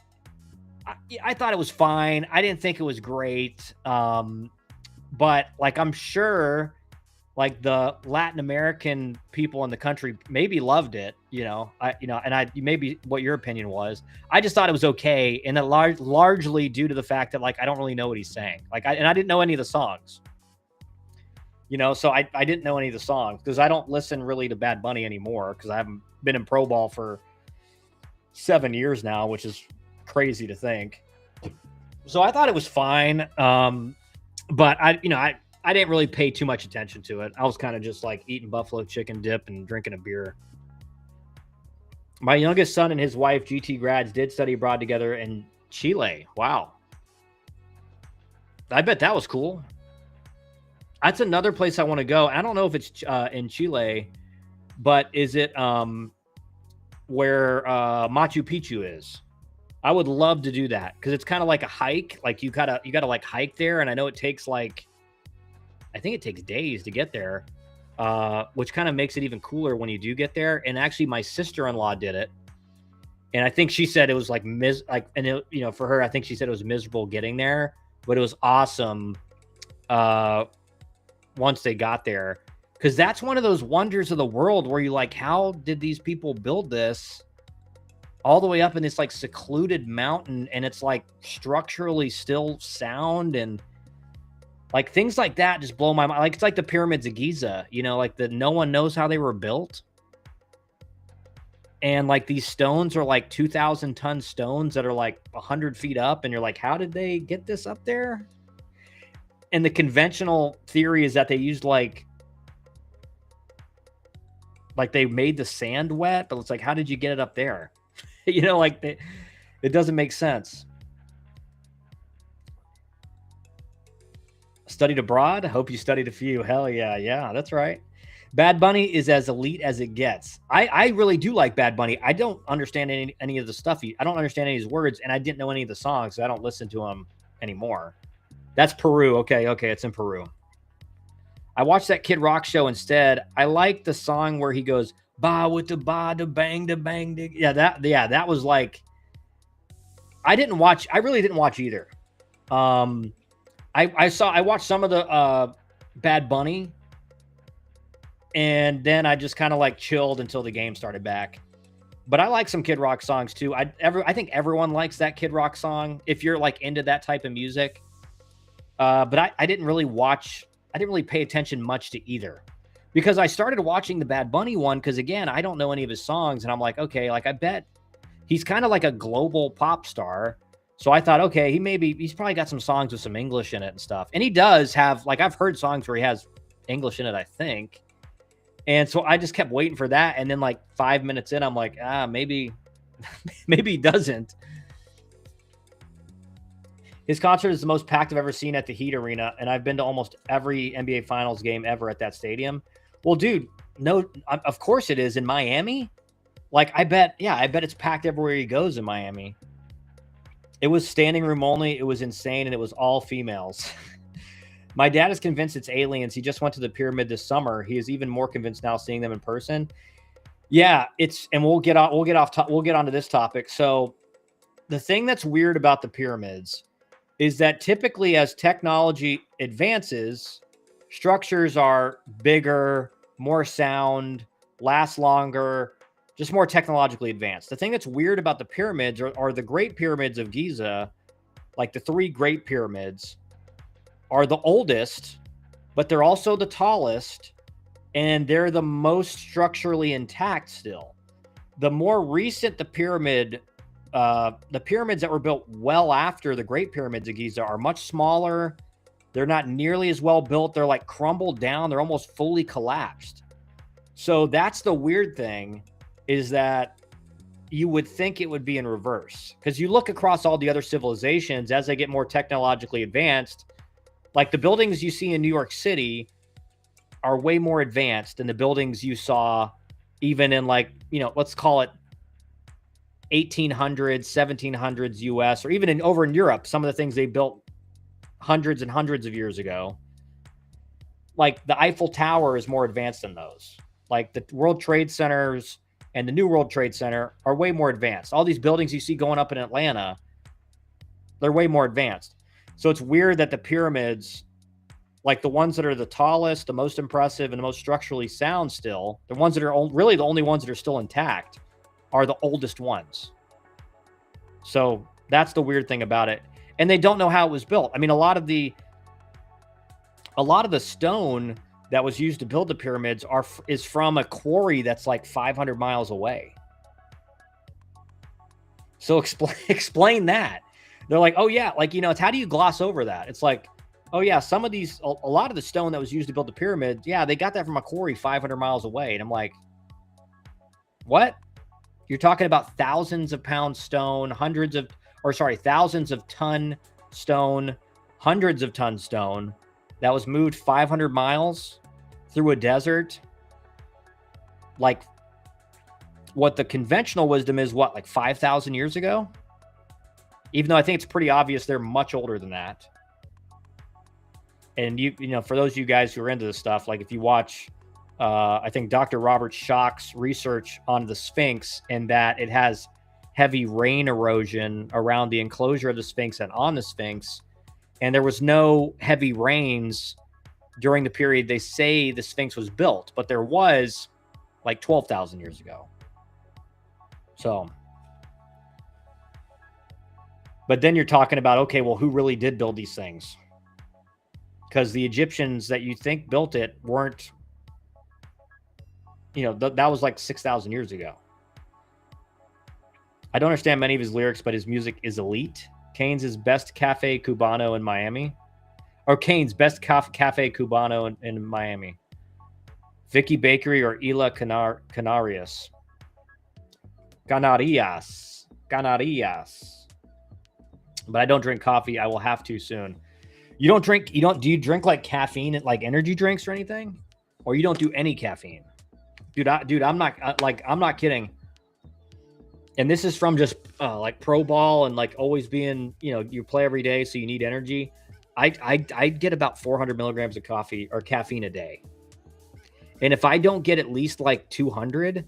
I thought it was fine. I didn't think it was great. But like, I'm sure like the Latin American people in the country maybe loved it, and maybe what your opinion was. I just thought it was okay. And that largely due to the fact that like, I don't really know what he's saying. Like, I didn't know any of the songs, so I didn't know any of the songs because I don't listen really to Bad Bunny anymore because I haven't been in pro ball for 7 years now, which is crazy to think. So I thought it was fine. But I didn't really pay too much attention to it. I was kind of just like eating buffalo chicken dip and drinking a beer. My youngest son and his wife, GT grads, did study abroad together in Chile. Wow. I bet that was cool. That's another place I want to go. I don't know if it's in Chile, but is it where Machu Picchu is? I would love to do that because it's kind of like a hike. Like you gotta like hike there, and I know it takes like, I think it takes days to get there, which kind of makes it even cooler when you do get there. And actually, my sister-in-law did it, and I think she said it was like and it, you know, for her, I think she said it was miserable getting there, but it was awesome once they got there, because that's one of those wonders of the world where you like, how did these people build this all the way up in this like secluded mountain, and it's like structurally still sound, and like things like that just blow my mind. Like it's like the pyramids of Giza, you know, like no one knows how they were built. And like these stones are like 2,000-ton stones that are like 100 feet up, and you're like, how did they get this up there? And the conventional theory is that they used like they made the sand wet, but it's like, how did you get it up there? You know, like it doesn't make sense. Studied abroad? I hope you studied a few. Hell yeah. Yeah, that's right. Bad Bunny is as elite as it gets. I really do like Bad Bunny. I don't understand any of the stuff. I don't understand any of his words, and I didn't know any of the songs, so I don't listen to him anymore. That's Peru. Okay, it's in Peru. I watched that Kid Rock show instead. I like the song where he goes, ba with the ba da bang da bang da. Yeah, that was like, I really didn't watch either. I watched some of the Bad Bunny, and then I just kind of like chilled until the game started back. But I like some Kid Rock songs too. I think everyone likes that Kid Rock song if you're like into that type of music. But I didn't really pay attention much to either, because I started watching the Bad Bunny one because, again, I don't know any of his songs, and I'm like, okay, like I bet he's kind of like a global pop star. So I thought, okay, he's probably got some songs with some English in it and stuff. And he does have, like, I've heard songs where he has English in it, I think. And so I just kept waiting for that. And then like 5 minutes in, I'm like, maybe he doesn't. His concert is the most packed I've ever seen at the Heat Arena, and I've been to almost every NBA Finals game ever at that stadium. Well, dude, no, of course it is in Miami. Like, I bet it's packed everywhere he goes in Miami. It was standing room only. It was insane, and it was all females. My dad is convinced it's aliens. He just went to the pyramid this summer. He is even more convinced now seeing them in person. Yeah, and we'll get onto this topic. So the thing that's weird about the pyramids is that typically as technology advances, structures are bigger, more sound, last longer, just more technologically advanced. The thing that's weird about the pyramids are the Great Pyramids of Giza, like the 3 Great Pyramids, are the oldest, but they're also the tallest, and they're the most structurally intact still. The more recent the pyramids that were built well after the Great Pyramids of Giza are much smaller. They're not nearly as well built. They're like crumbled down. They're almost fully collapsed. So that's the weird thing, is that you would think it would be in reverse, because you look across all the other civilizations as they get more technologically advanced. Like the buildings you see in New York City are way more advanced than the buildings you saw even in, like, you know, let's call it 1800s, 1700s US, or even over in Europe, some of the things they built hundreds and hundreds of years ago. Like the Eiffel Tower is more advanced than those. Like the World Trade Centers and the New World Trade Center are way more advanced. All these buildings you see going up in Atlanta, they're way more advanced. So it's weird that the pyramids, like the ones that are the tallest, the most impressive, and the most structurally sound still, the ones that are really the only ones that are still intact, are the oldest ones. So that's the weird thing about it. And they don't know how it was built. I mean, a lot of the stone that was used to build the pyramids is from a quarry that's like 500 miles away. So explain that. They're like, oh yeah, like, you know, it's, how do you gloss over that? It's like, oh yeah, some of these, a lot of the stone that was used to build the pyramids, yeah, they got that from a quarry 500 miles away. And I'm like, what? You're talking about thousands of pound stone, thousands of ton stone, hundreds of ton stone that was moved 500 miles through a desert. Like, what the conventional wisdom is, what, like 5,000 years ago? Even though I think it's pretty obvious they're much older than that. And you know, for those of you guys who are into this stuff, like if you watch, I think Dr. Robert Schoch's research on the Sphinx, and that it has heavy rain erosion around the enclosure of the Sphinx and on the Sphinx, and there was no heavy rains during the period they say the Sphinx was built, but there was like 12,000 years ago. So, but then you're talking about, okay, well, who really did build these things? Because the Egyptians that you think built it weren't, you know, that was like 6,000 years ago. I don't understand many of his lyrics, but his music is elite. Kane's best Cafe Cubano in Miami. Or Kane's best Cafe Cubano in Miami. Vicky Bakery or Ila Canarias. But I don't drink coffee. I will have to soon. Do you drink like caffeine, like energy drinks or anything? Or you don't do any caffeine? Dude, I'm not kidding. And this is from just like pro ball and like always being, you know, you play every day, so you need energy. I get about 400 milligrams of coffee or caffeine a day. And if I don't get at least like 200,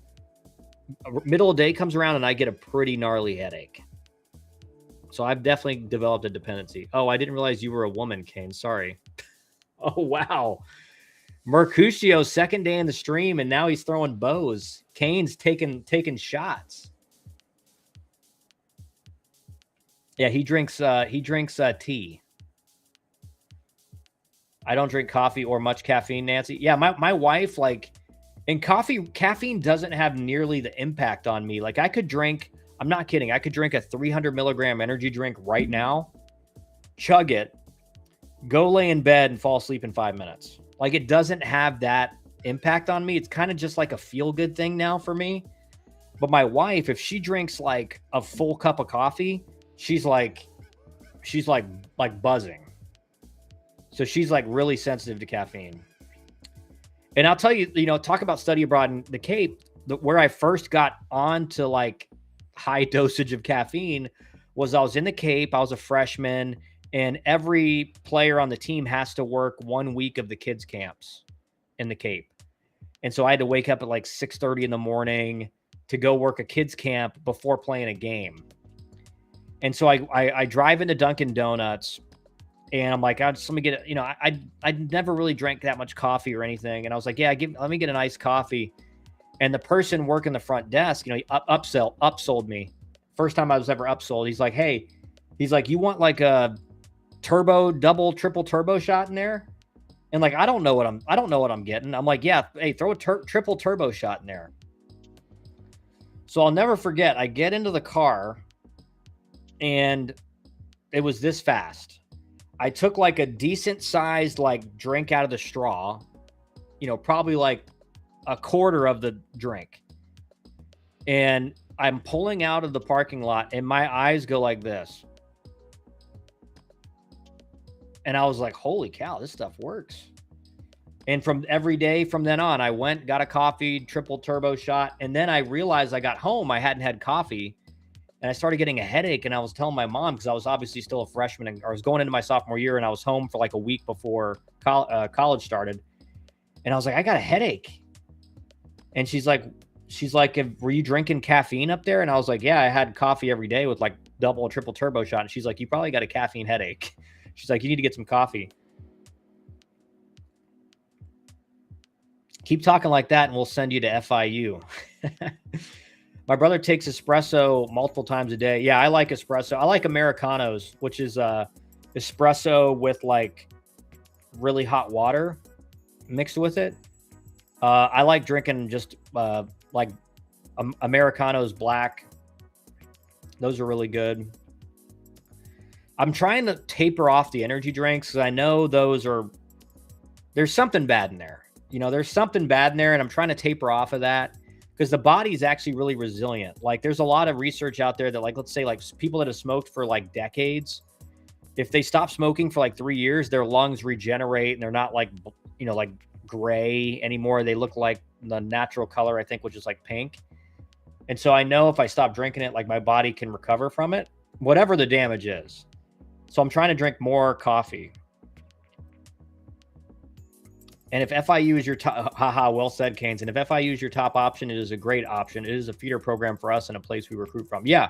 middle of the day comes around and I get a pretty gnarly headache. So I've definitely developed a dependency. Oh, I didn't realize you were a woman, Kane. Sorry. Oh, wow. Mercutio's second day in the stream, and now he's throwing bows. Kane's taking shots. Yeah, he drinks tea. I don't drink coffee or much caffeine, Nancy. Yeah, my wife, like, and caffeine doesn't have nearly the impact on me. Like, I could drink, I'm not kidding, I could drink a 300 milligram energy drink right now, chug it, go lay in bed and fall asleep in 5 minutes. Like, it doesn't have that impact on me. It's kind of just like a feel-good thing now for me. But my wife, if she drinks like a full cup of coffee, she's like buzzing. So she's like really sensitive to caffeine. And I'll tell you, you know, talk about study abroad in the Cape, where I first got on to like high dosage of caffeine was I was in the Cape. I was a freshman, and every player on the team has to work 1 week of the kids' camps in the Cape. And so I had to wake up at like 6:30 in the morning to go work a kids' camp before playing a game. And so I drive into Dunkin' Donuts, and I'm like, let me get, you know, I never really drank that much coffee or anything. And I was like, yeah, let me get an iced coffee. And the person working the front desk, you know, upsold me. First time I was ever upsold. He's like, hey, you want like a turbo, double, triple turbo shot in there? And like, I don't know what I'm getting. I'm like, yeah, hey, throw a triple turbo shot in there. So I'll never forget. I get into the car, and it was this fast. I took like a decent sized like drink out of the straw, you know, probably like a quarter of the drink. And I'm pulling out of the parking lot, and my eyes go like this. And I was like, holy cow, this stuff works. And from every day from then on, I went, got a coffee, triple turbo shot. And then I realized I got home, I hadn't had coffee. And I started getting a headache, and I was telling my mom, because I was obviously still a freshman, and I was going into my sophomore year, and I was home for like a week before college started. And I was like, I got a headache. And she's like, were you drinking caffeine up there? And I was like, yeah, I had coffee every day with like double or triple turbo shot. And she's like, you probably got a caffeine headache. She's like, you need to get some coffee. Keep talking like that, and we'll send you to FIU. My brother takes espresso multiple times a day. Yeah, I like espresso. I like Americanos, which is espresso with like really hot water mixed with it. I like drinking just like Americanos black. Those are really good. I'm trying to taper off the energy drinks because I know there's something bad in there. You know, there's something bad in there, and I'm trying to taper off of that. because the body is actually really resilient. Like there's a lot of research out there that like, let's say like people that have smoked for like decades, if they stop smoking for like 3 years, their lungs regenerate and they're not like, like gray anymore. They look like the natural color, I think, which is like pink. And so I know if I stop drinking it, like my body can recover from it, whatever the damage is. So I'm trying to drink more coffee. And if FIU is your top, haha, well said, Canes. And if FIU is your top option, it is a great option. It is a feeder program for us and a place we recruit from. Yeah,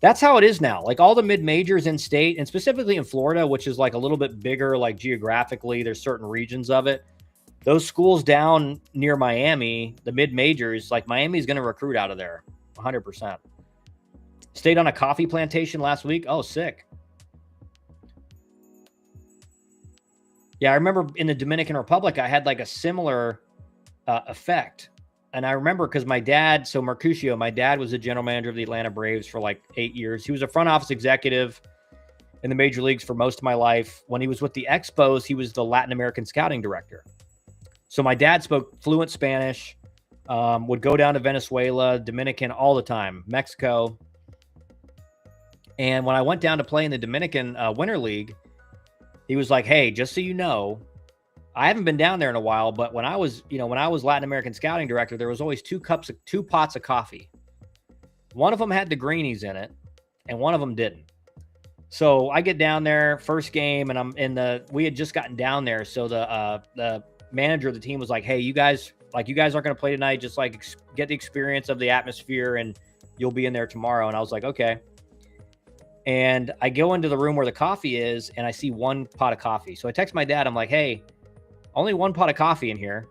that's how it is now. Like all the mid-majors in state, and specifically in Florida, which is like a little bit bigger, like geographically, there's certain regions of it. Those schools down near Miami, the mid-majors, like Miami's going to recruit out of there 100%. Stayed on a coffee plantation last week. Oh, sick. Yeah, I remember in the Dominican Republic, I had like a similar effect. And I remember because my dad, so Mercutio, my dad was the general manager of the Atlanta Braves for like 8 years. He was a front office executive in the major leagues for most of my life. When he was with the Expos, he was the Latin American scouting director. So my dad spoke fluent Spanish, would go down to Venezuela, Dominican all the time, Mexico. And when I went down to play in the Dominican Winter League, he was like, hey, just so you know, I haven't been down there in a while, but when I was Latin American scouting director, there was always two pots of coffee. One of them had the greenies in it and one of them didn't. So I get down there first game and we had just gotten down there. So the manager of the team was like, hey, you guys aren't going to play tonight. Just like get the experience of the atmosphere and you'll be in there tomorrow. And I was like, okay. And I go into the room where the coffee is and I see one pot of coffee. So I text my dad. I'm like, hey, only one pot of coffee in here.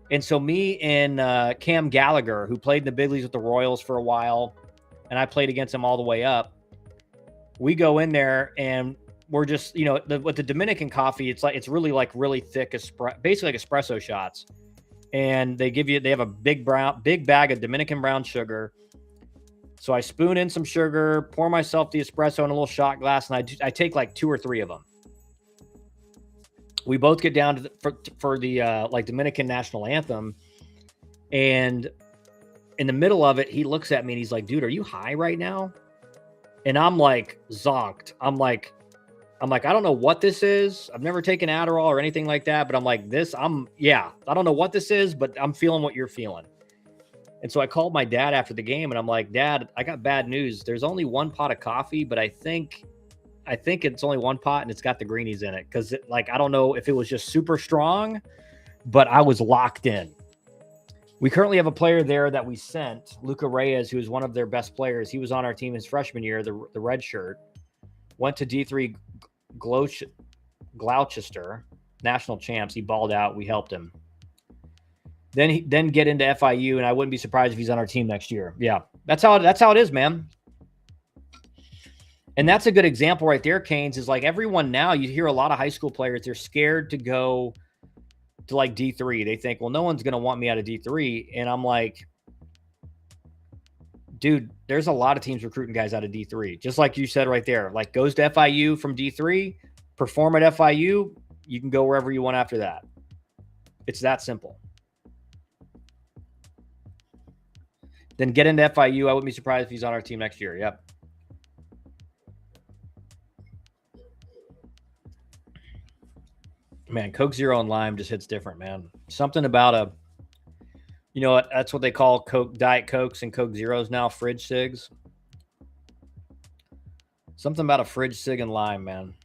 And so me and Cam Gallagher, who played in the big leagues with the Royals for a while, and I played against him all the way up, we go in there and we're just, with the Dominican coffee, it's really thick, basically like espresso shots. And they have a big bag of Dominican brown sugar. So I spoon in some sugar, pour myself the espresso in a little shot glass, and I take like 2 or 3 of them. We both get down to for the like Dominican national anthem, and in the middle of it, he looks at me and he's like, "Dude, are you high right now?" And I'm like zonked. I'm like, I don't know what this is. I've never taken Adderall or anything like that, but I'm like I don't know what this is, but I'm feeling what you're feeling. And so I called my dad after the game and I'm like, Dad, I got bad news. There's only one pot of coffee, but I think it's only one pot and it's got the greenies in it. Cause I don't know if it was just super strong, but I was locked in. We currently have a player there that we sent, Luca Reyes, who is one of their best players. He was on our team his freshman year, the red shirt, went to D3 Gloucester, national champs. He balled out. We helped him. Then get into FIU, and I wouldn't be surprised if he's on our team next year. Yeah, that's how it is, man. And that's a good example right there, Canes, is like everyone now, you hear a lot of high school players, they're scared to go to like D3. They think, well, no one's going to want me out of D3. And I'm like, dude, there's a lot of teams recruiting guys out of D3. Just like you said right there, like goes to FIU from D3, perform at FIU, you can go wherever you want after that. It's that simple. Then get into FIU. I wouldn't be surprised if he's on our team next year. Yep. Man, Coke Zero and lime just hits different, man. Something about that's what they call Coke, Diet Cokes and Coke Zeros now, fridge cigs. Something about a fridge cig and lime, man.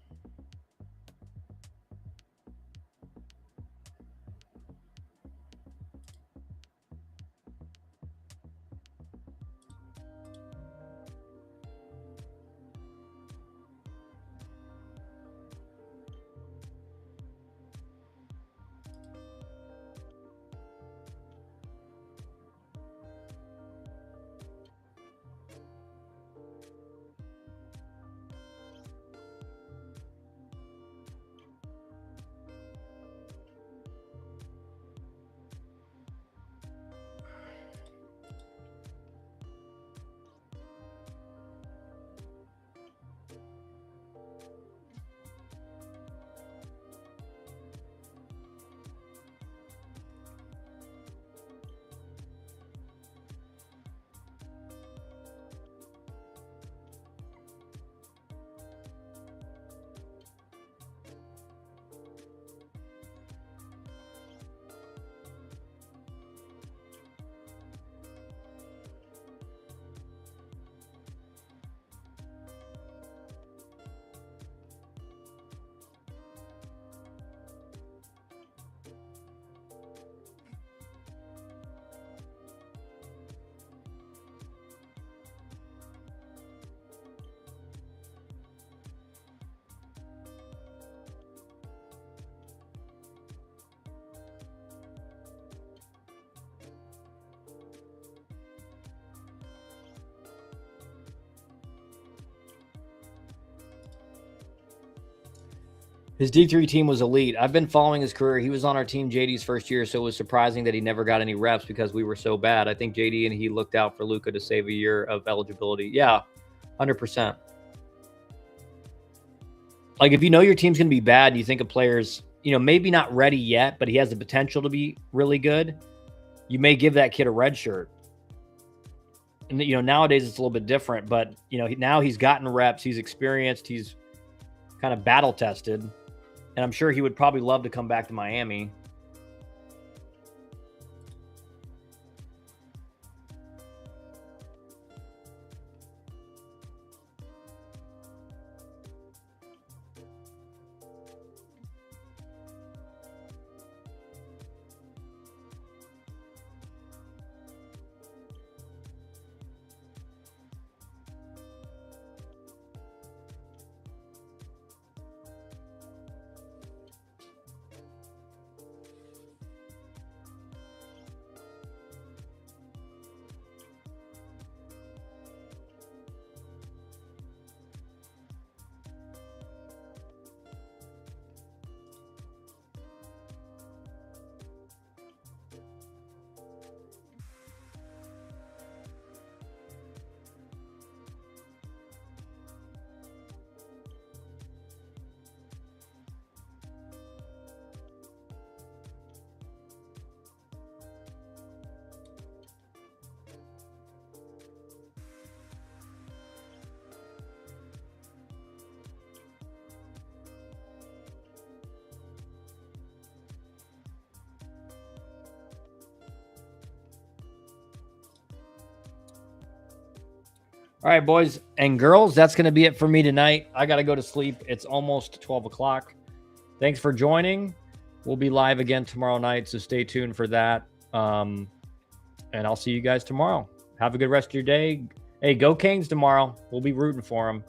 His D3 team was elite. I've been following his career. He was on our team JD's first year, so it was surprising that he never got any reps because we were so bad. I think JD and he looked out for Luka to save a year of eligibility. Yeah, 100%. Like, if you know your team's going to be bad and you think a player's, maybe not ready yet, but he has the potential to be really good, you may give that kid a red shirt. And, nowadays it's a little bit different, but, now he's gotten reps, he's experienced, he's kind of battle tested. And I'm sure he would probably love to come back to Miami. All right, boys and girls, that's going to be it for me tonight. I got to go to sleep. It's almost 12 o'clock. Thanks for joining. We'll be live again tomorrow night, so stay tuned for that. And I'll see you guys tomorrow. Have a good rest of your day. Hey, go Canes tomorrow. We'll be rooting for them.